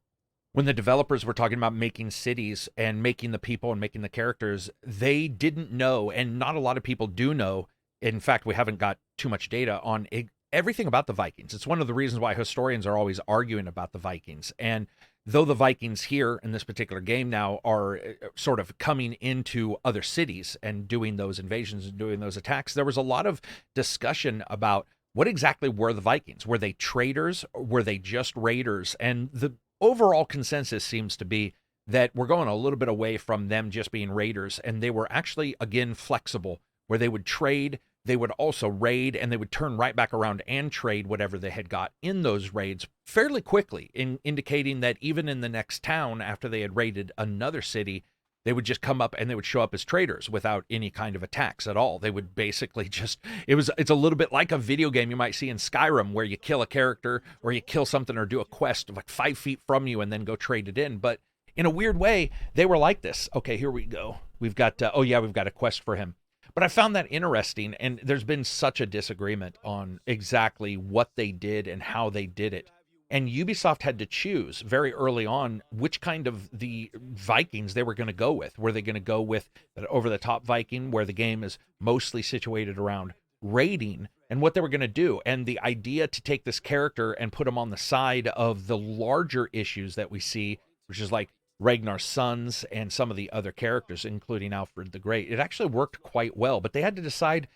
When the developers were talking about making cities and making the people and making the characters, they didn't know, and not a lot of people do know. In fact, we haven't got too much data on everything about the Vikings. It's one of the reasons why historians are always arguing about the Vikings. And though the Vikings here in this particular game now are sort of coming into other cities and doing those invasions and doing those attacks, there was a lot of discussion about what exactly were the Vikings. Were they traders? Or were they just raiders? And the overall consensus seems to be that we're going a little bit away from them just being raiders, and they were actually, again, flexible, where they would trade, they would also raid, and they would turn right back around and trade whatever they had got in those raids fairly quickly, indicating that even in the next town, after they had raided another city, they would just come up and they would show up as traders without any kind of attacks at all. They would basically just, it's a little bit like a video game you might see in Skyrim, where you kill a character or you kill something or do a quest like 5 feet from you and then go trade it in. But in a weird way, they were like this. Okay, here we go. We've got, we've got a quest for him. But I found that interesting, and there's been such a disagreement on exactly what they did and how they did it. And Ubisoft had to choose very early on which kind of the Vikings they were going to go with. Were they going to go with an over-the-top Viking, where the game is mostly situated around raiding, and what they were going to do? And the idea to take this character and put him on the side of the larger issues that we see, which is like Ragnar's sons and some of the other characters, including Alfred the Great, it actually worked quite well. But they had to decide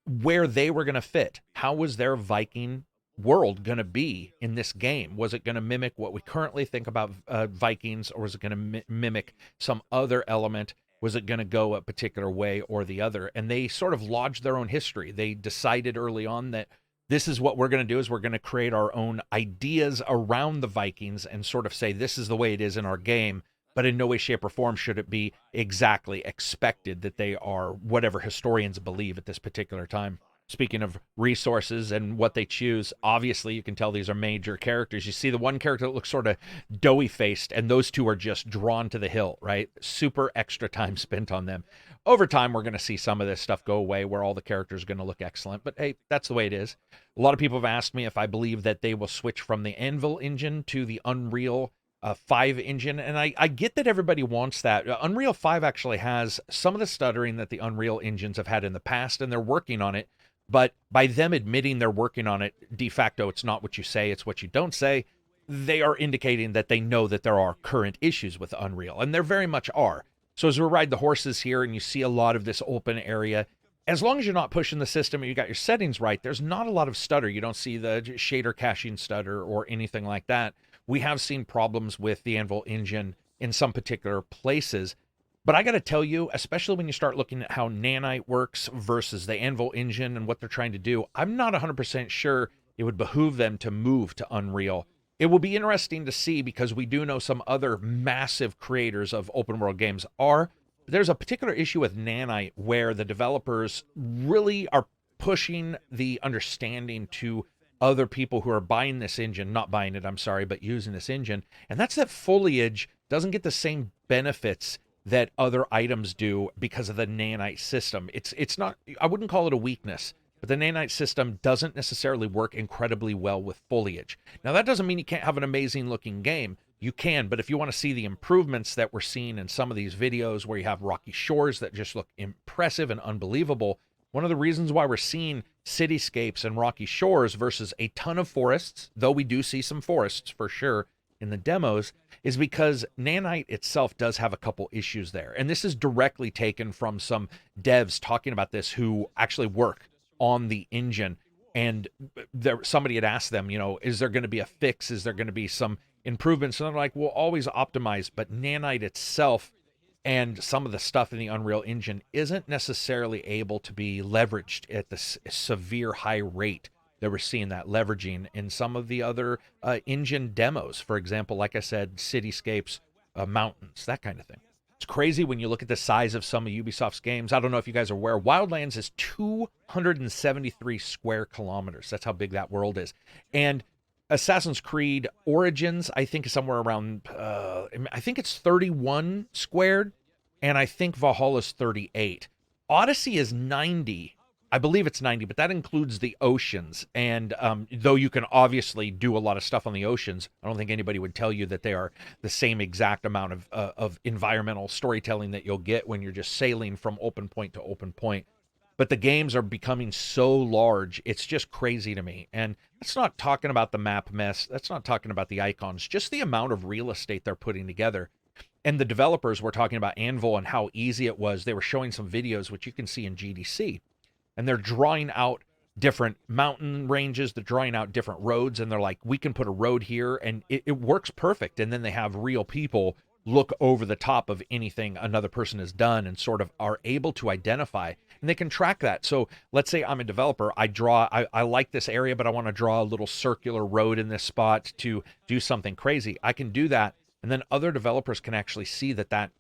where they were going to fit. How was their Viking world going to be in this game? Was it going to mimic what we currently think about Vikings, or was it going to mimic some other element? Was it going to go a particular way or the other? And they sort of lodged their own history. They decided early on that this is what we're going to do, is we're going to create our own ideas around the Vikings and sort of say this is the way it is in our game, but in no way, shape, or form should it be exactly expected that they are whatever historians believe at this particular time. Speaking of resources and what they choose, obviously you can tell these are major characters. You see the one character that looks sort of doughy-faced, and those two are just drawn to the hilt, right? Super extra time spent on them. Over time, we're going to see some of this stuff go away, where all the characters are going to look excellent. But hey, that's the way it is. A lot of people have asked me if I believe that they will switch from the Anvil engine to the Unreal 5 engine, and I get that everybody wants that. Unreal 5 actually has some of the stuttering that the Unreal engines have had in the past, and they're working on it. But by them admitting they're working on it, de facto, it's not what you say, it's what you don't say. They are indicating that they know that there are current issues with Unreal, and there very much are. So as we ride the horses here and you see a lot of this open area, as long as you're not pushing the system and you got your settings right, there's not a lot of stutter. You don't see the shader caching stutter or anything like that. We have seen problems with the Anvil engine in some particular places. But I got to tell you, especially when you start looking at how Nanite works versus the Anvil engine and what they're trying to do, I'm not 100% sure it would behoove them to move to Unreal. It will be interesting to see, because we do know some other massive creators of open world games are. There's a particular issue with Nanite where the developers really are pushing the understanding to other people who are buying this engine, not buying it, I'm sorry, but using this engine. And that's that foliage doesn't get the same benefits that other items do because of the nanite system. It's not, I wouldn't call it a weakness, but the nanite system doesn't necessarily work incredibly well with foliage. Now, that doesn't mean you can't have an amazing looking game. You can, but if you want to see the improvements that we're seeing in some of these videos where you have rocky shores that just look impressive and unbelievable, one of the reasons why we're seeing cityscapes and rocky shores versus a ton of forests, though we do see some forests for sure in the demos, is because nanite itself does have a couple issues there. And this is directly taken from some devs talking about this who actually work on the engine. And somebody had asked them, is there going to be a fix? Is there going to be some improvements? And they're like, we'll always optimize, but nanite itself and some of the stuff in the Unreal Engine isn't necessarily able to be leveraged at the severe high rate that we're seeing that leveraging in some of the other engine demos. For example, like I said, cityscapes, mountains, that kind of thing. It's crazy when you look at the size of some of Ubisoft's games. I don't know if you guys are aware, Wildlands is 273 square kilometers. That's how big that world is. And Assassin's Creed Origins, I think, is somewhere around, I think it's 31 squared, and I think Valhalla's 38. Odyssey is 90. I believe it's 90, but that includes the oceans. And though you can obviously do a lot of stuff on the oceans, I don't think anybody would tell you that they are the same exact amount of environmental storytelling that you'll get when you're just sailing from open point to open point. but the games are becoming so large, it's just crazy to me. And that's not talking about the map mess, that's not talking about the icons, just the amount of real estate they're putting together. And the developers were talking about Anvil and how easy it was. They were showing some videos, which you can see in GDC, and they're drawing out different mountain ranges, they're drawing out different roads, and they're like, we can put a road here, and it works perfect. And then they have real people look over the top of anything another person has done and sort of are able to identify, and they can track that. So let's say I'm a developer, I like this area, but I want to draw a little circular road in this spot to do something crazy. I can do that, and then other developers can actually see that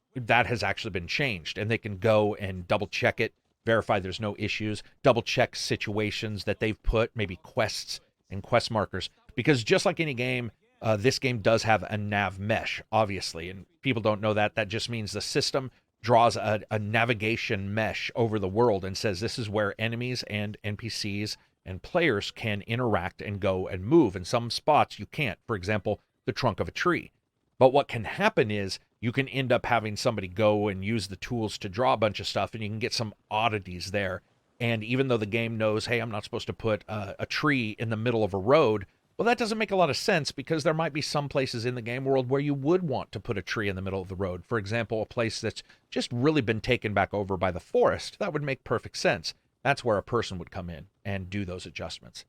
has actually been changed, and they can go and double check it, verify there's no issues, double check situations that they've put, maybe quests and quest markers. Because just like any game, this game does have a nav mesh, obviously, and people don't know that. That just means the system draws a navigation mesh over the world and says this is where enemies and NPCs and players can interact and go and move. In some spots you can't, for example, the trunk of a tree. But what can happen is you can end up having somebody go and use the tools to draw a bunch of stuff, and you can get some oddities there. And even though the game knows, hey, I'm not supposed to put a tree in the middle of a road, well, that doesn't make a lot of sense, because there might be some places in the game world where you would want to put a tree in the middle of the road. For example, a place that's just really been taken back over by the forest. That would make perfect sense. That's where a person would come in and do those adjustments.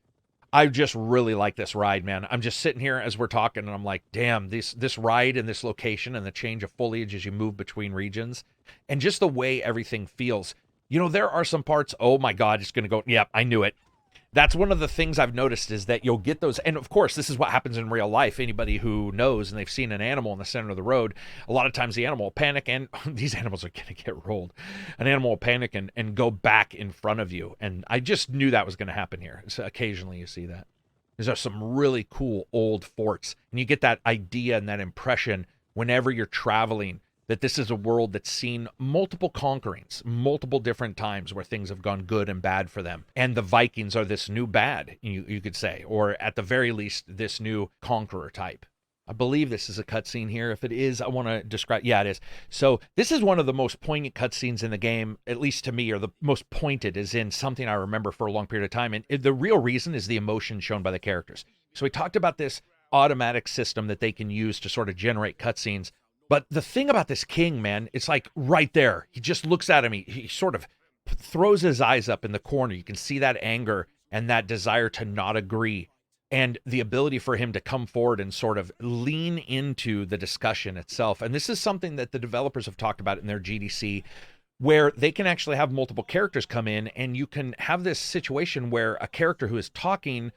I just really like this ride, man. I'm just sitting here as we're talking, and I'm like, damn, this ride and this location and the change of foliage as you move between regions, and just the way everything feels. You know, there are some parts, oh my God, it's going to go, yep, I knew it. That's one of the things I've noticed, is that you'll get those. And of course, this is what happens in real life. Anybody who knows and they've seen an animal in the center of the road, a lot of times the animal will panic, and these animals are going to get rolled. An animal will panic and go back in front of you. And I just knew that was going to happen here. So occasionally you see that. There's some really cool old forts, and you get that idea and that impression whenever you're traveling, that this is a world that's seen multiple conquerings, multiple different times where things have gone good and bad for them. And the Vikings are this new bad, you could say, or at the very least, this new conqueror type. I believe this is a cutscene here. If it is, I want to describe. Yeah, it is. So this is one of the most poignant cutscenes in the game, at least to me, or the most pointed, as in something I remember for a long period of time. And the real reason is the emotion shown by the characters. So we talked about this automatic system that they can use to sort of generate cutscenes. But the thing about this king, man, it's like right there. He just looks at him. He sort of throws his eyes up in the corner. You can see that anger and that desire to not agree, and the ability for him to come forward and sort of lean into the discussion itself. And this is something that the developers have talked about in their GDC, where they can actually have multiple characters come in, and you can have this situation where a character who is talking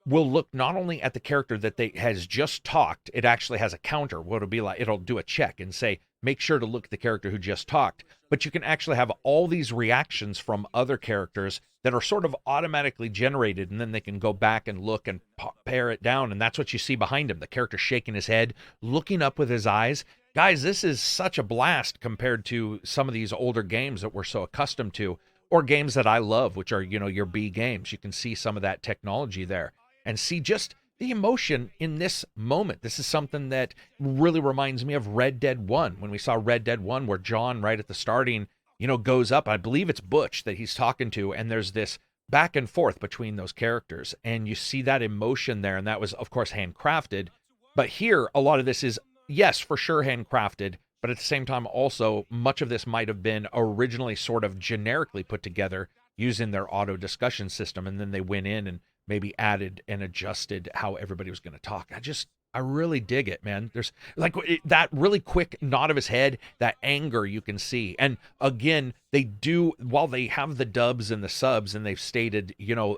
will look not only at the character that has just talked, it actually has a counter. What it'll be like, it'll do a check and say, make sure to look at the character who just talked. But you can actually have all these reactions from other characters that are sort of automatically generated, and then they can go back and look and pare it down. And that's what you see behind him, the character shaking his head, looking up with his eyes. Guys, this is such a blast compared to some of these older games that we're so accustomed to, or games that I love, which are, your B games. You can see some of that technology there and see just the emotion in this moment. This is something that really reminds me of Red Dead 1. When we saw Red Dead 1, where John, right at the starting, goes up. I believe it's Butch that he's talking to, and there's this back and forth between those characters, and you see that emotion there, and that was, of course, handcrafted. But here, a lot of this is, yes, for sure handcrafted, but at the same time, also, much of this might have been originally sort of generically put together using their auto discussion system, and then they went in and maybe added and adjusted how everybody was going to talk. I really dig it, man. There's like that really quick nod of his head, that anger you can see. And again, they do, while they have the dubs and the subs, and they've stated,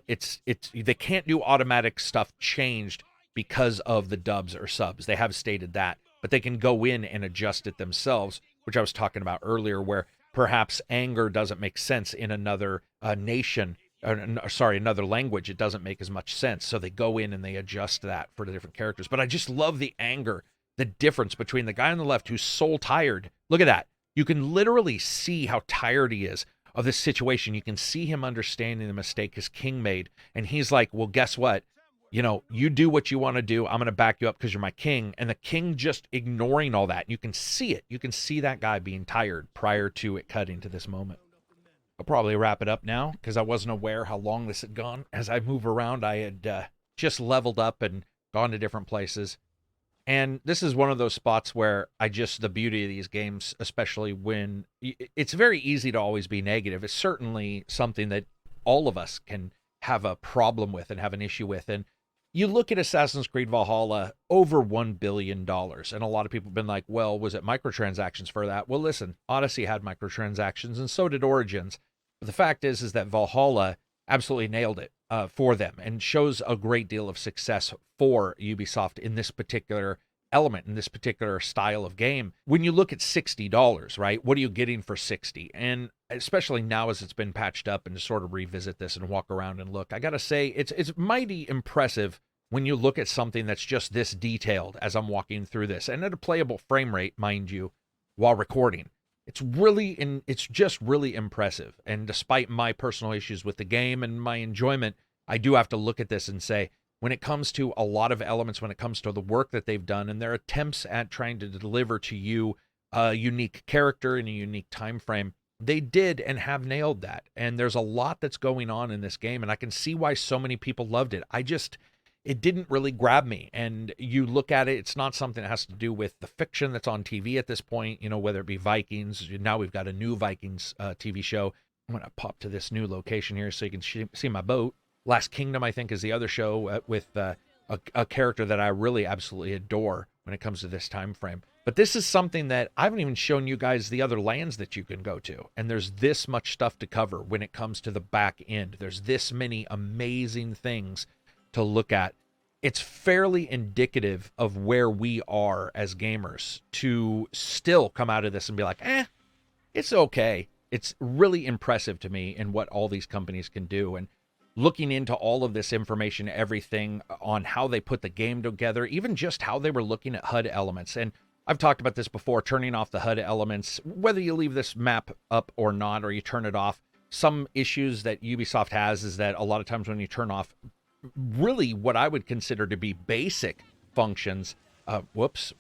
it's they can't do automatic stuff changed because of the dubs or subs. They have stated that, but they can go in and adjust it themselves, which I was talking about earlier, where perhaps anger doesn't make sense in another nation, another language. It doesn't make as much sense. So they go in and they adjust that for the different characters. But I just love the anger, the difference between the guy on the left who's soul tired. Look at that. You can literally see how tired he is of this situation. You can see him understanding the mistake his king made. And he's like, well, guess what? You do what you want to do. I'm going to back you up because you're my king. And the king just ignoring all that. You can see it. You can see that guy being tired prior to it cutting to this moment. I'll probably wrap it up now because I wasn't aware how long this had gone. As I move around, I had just leveled up and gone to different places. And this is one of those spots where the beauty of these games, especially when it's very easy to always be negative. It's certainly something that all of us can have a problem with and have an issue with. And you look at Assassin's Creed Valhalla, over $1 billion. And a lot of people have been like, well, was it microtransactions for that? Well, listen, Odyssey had microtransactions and so did Origins. But the fact is that Valhalla absolutely nailed it for them and shows a great deal of success for Ubisoft in this particular element, in this particular style of game. When you look at $60, right, what are you getting for 60? And especially now as it's been patched up, and to sort of revisit this and walk around and look, I gotta say it's mighty impressive when you look at something that's just this detailed as I'm walking through this, and at a playable frame rate, mind you, while recording. It's just really impressive. And despite my personal issues with the game and my enjoyment, I do have to look at this and say, when it comes to a lot of elements, when it comes to the work that they've done and their attempts at trying to deliver to you a unique character in a unique time frame, they did and have nailed that. And there's a lot that's going on in this game, and I can see why so many people loved it. It didn't really grab me. And you look at it, it's not something that has to do with the fiction that's on TV at this point, whether it be Vikings. Now we've got a new Vikings TV show. I'm going to pop to this new location here so you can see my boat. Last Kingdom, I think, is the other show with a character that I really absolutely adore when it comes to this time frame. But this is something that I haven't even shown you guys the other lands that you can go to. And there's this much stuff to cover when it comes to the back end. There's this many amazing things to look at. It's fairly indicative of where we are as gamers to still come out of this and be like, it's okay. It's really impressive to me in what all these companies can do. And looking into all of this information, everything on how they put the game together, even just how they were looking at HUD elements. And I've talked about this before, turning off the HUD elements, whether you leave this map up or not, or you turn it off. Some issues that Ubisoft has is that a lot of times when you turn off really what I would consider to be basic functions,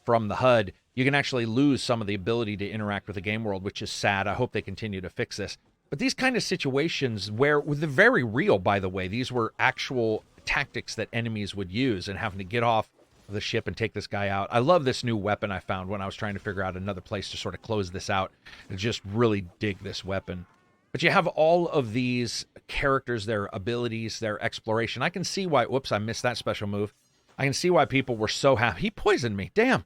from the HUD, you can actually lose some of the ability to interact with the game world, which is sad. I hope they continue to fix this. But these kind of situations where, with the very real, by the way, these were actual tactics that enemies would use, and having to get off the ship and take this guy out. I love this new weapon I found when I was trying to figure out another place to sort of close this out. I just really dig this weapon. But you have all of these characters, their abilities, their exploration. I can see why, I missed that special move. I can see why people were so happy. He poisoned me, damn.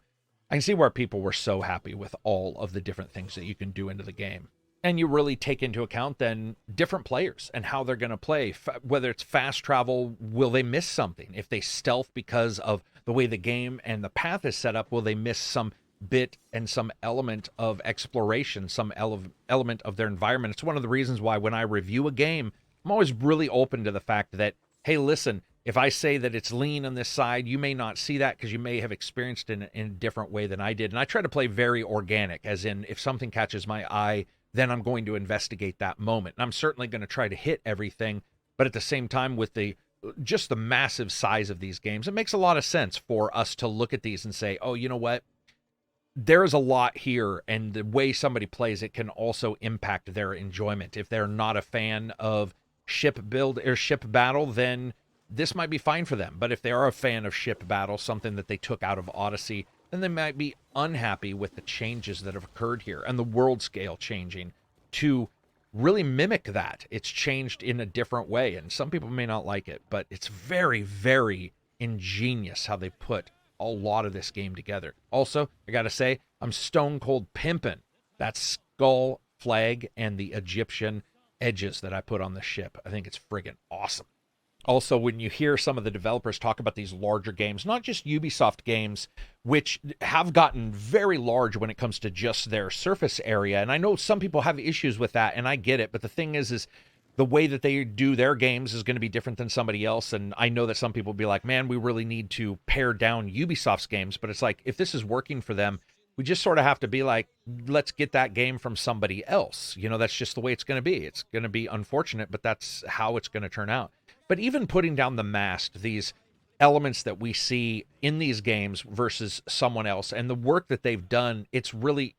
I can see why people were so happy with all of the different things that you can do into the game. And you really take into account then different players and how they're going to play. Whether it's fast travel, will they miss something? If they stealth because of the way the game and the path is set up, will they miss some bit and some element of exploration, some element of their environment? It's one of the reasons why when I review a game, I'm always really open to the fact that, hey, listen, if I say that it's lean on this side, you may not see that because you may have experienced it in a different way than I did. And I try to play very organic, as in if something catches my eye, then I'm going to investigate that moment. And I'm certainly going to try to hit everything. But at the same time, with just the massive size of these games, it makes a lot of sense for us to look at these and say, oh, you know what? There is a lot here, and the way somebody plays it can also impact their enjoyment. If they're not a fan of ship build or ship battle, then this might be fine for them. But if they are a fan of ship battle, something that they took out of Odyssey, then they might be unhappy with the changes that have occurred here and the world scale changing to really mimic that. It's changed in a different way, and some people may not like it, but it's very, very ingenious how they put a lot of this game together. Also, I gotta say, I'm stone cold pimping that skull flag and the Egyptian edges that I put on the ship. I think it's friggin' awesome. Also, when you hear some of the developers talk about these larger games, not just Ubisoft games, which have gotten very large when it comes to just their surface area, and I know some people have issues with that, and I get it, but the thing is the way that they do their games is going to be different than somebody else, and I know that some people will be like, man, we really need to pare down Ubisoft's games, but it's like, if this is working for them, we just sort of have to be like, let's get that game from somebody else. That's just the way it's going to be. It's going to be unfortunate, but that's how it's going to turn out. But even putting down the mast, these elements that we see in these games versus someone else, and the work that they've done, it's really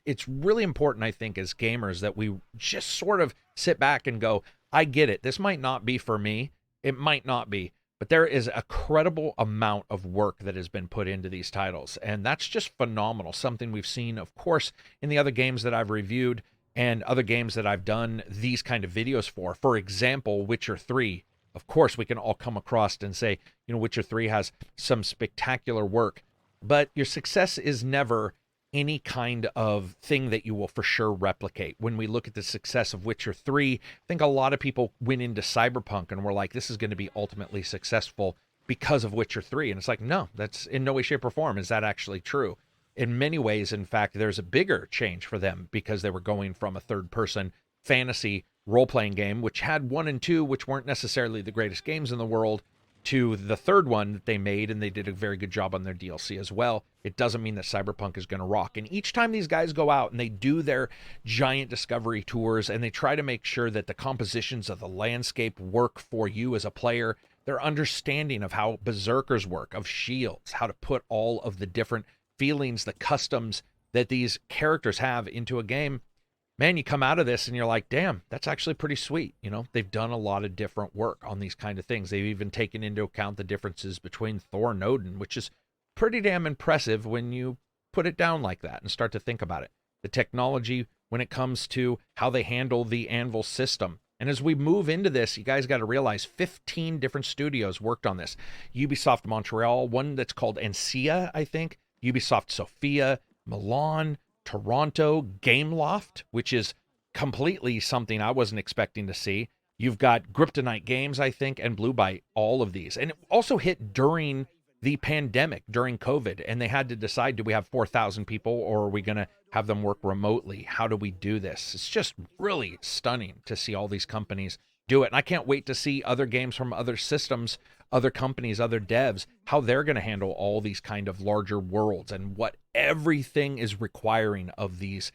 important, I think, as gamers, that we just sort of sit back and go, I get it. This might not be for me. It might not be. But there is a credible amount of work that has been put into these titles. And that's just phenomenal. Something we've seen, of course, in the other games that I've reviewed and other games that I've done these kind of videos for. For example, Witcher 3. Of course, we can all come across and say, Witcher 3 has some spectacular work. But your success is never any kind of thing that you will for sure replicate. When we look at the success of Witcher 3, I think a lot of people went into Cyberpunk and were like, this is going to be ultimately successful because of Witcher 3. And it's like, no, that's in no way, shape, or form is that actually true. In many ways, in fact, there's a bigger change for them because they were going from a third-person fantasy role-playing game, which had 1 and 2, which weren't necessarily the greatest games in the world, to the third one that they made, and they did a very good job on their DLC as well. It doesn't mean that Cyberpunk is going to rock. And each time these guys go out and they do their giant discovery tours and they try to make sure that the compositions of the landscape work for you as a player, their understanding of how berserkers work, of shields, how to put all of the different feelings, the customs that these characters have into a game, man, you come out of this and you're like, damn, that's actually pretty sweet. They've done a lot of different work on these kind of things. They've even taken into account the differences between Thor and Odin, which is pretty damn impressive when you put it down like that and start to think about it. The technology when it comes to how they handle the Anvil system. And as we move into this, you guys got to realize 15 different studios worked on this. Ubisoft Montreal, one that's called Ansia, I think. Ubisoft Sofia, Milan, Toronto, Gameloft, which is completely something I wasn't expecting to see. You've got Kryptonite Games, I think, and Blue Byte, all of these. And it also hit during the pandemic, during COVID, and they had to decide, do we have 4,000 people or are we going to have them work remotely? How do we do this? It's just really stunning to see all these companies do it. And I can't wait to see other games from other systems, other companies, other devs, how they're going to handle all these kind of larger worlds and what everything is requiring of these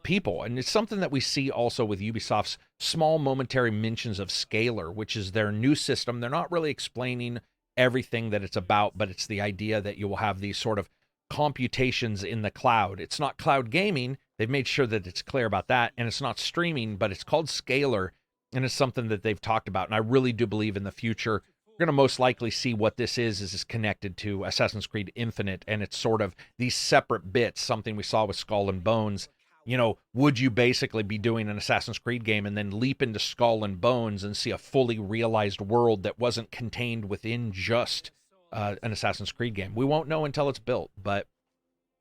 people. And it's something that we see also with Ubisoft's small momentary mentions of Scalar, which is their new system. They're not really explaining everything that it's about, but it's the idea that you will have these sort of computations in the cloud. It's not cloud gaming. They've made sure that it's clear about that. And it's not streaming, but it's called Scalar. And it's something that they've talked about. And I really do believe in the future, we're going to most likely see what this is connected to Assassin's Creed Infinite. And it's sort of these separate bits, something we saw with Skull and Bones. Would you basically be doing an Assassin's Creed game and then leap into Skull and Bones and see a fully realized world that wasn't contained within just an Assassin's Creed game? We won't know until it's built, but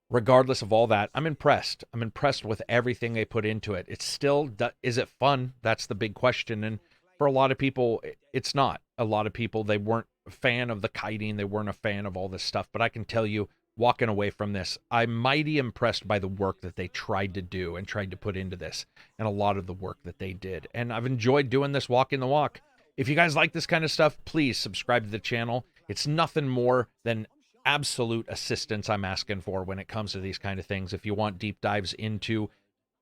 regardless of all that, I'm impressed. I'm impressed with everything they put into it. It's still, is it fun? That's the big question. And for a lot of people, it's not. A lot of people, they weren't a fan of the kiting. They weren't a fan of all this stuff. But I can tell you, walking away from this, I'm mighty impressed by the work that they tried to do and tried to put into this and a lot of the work that they did. And I've enjoyed doing this walking the walk. If you guys like this kind of stuff, please subscribe to the channel. It's nothing more than absolute assistance I'm asking for when it comes to these kind of things. If you want deep dives into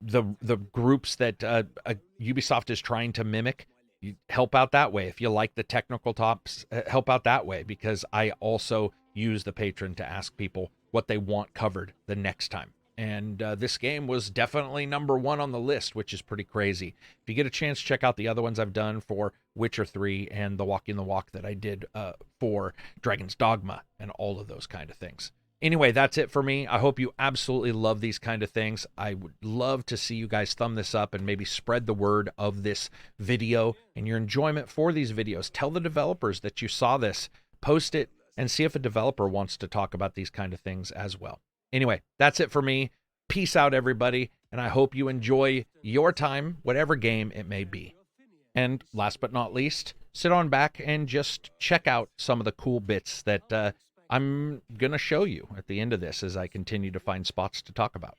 the groups that Ubisoft is trying to mimic, you help out that way. If you like the technical tops, help out that way, because I also use the Patreon to ask people what they want covered the next time. And this game was definitely #1 on the list, which is pretty crazy. If you get a chance, check out the other ones I've done for Witcher 3 and the Walking the Walk that I did for Dragon's Dogma and all of those kind of things. Anyway, that's it for me. I hope you absolutely love these kind of things. I would love to see you guys thumb this up and maybe spread the word of this video and your enjoyment for these videos. Tell the developers that you saw this, post it, and see if a developer wants to talk about these kind of things as well. Anyway, that's it for me. Peace out, everybody, and I hope you enjoy your time, whatever game it may be. And last but not least, sit on back and just check out some of the cool bits that I'm going to show you at the end of this as I continue to find spots to talk about.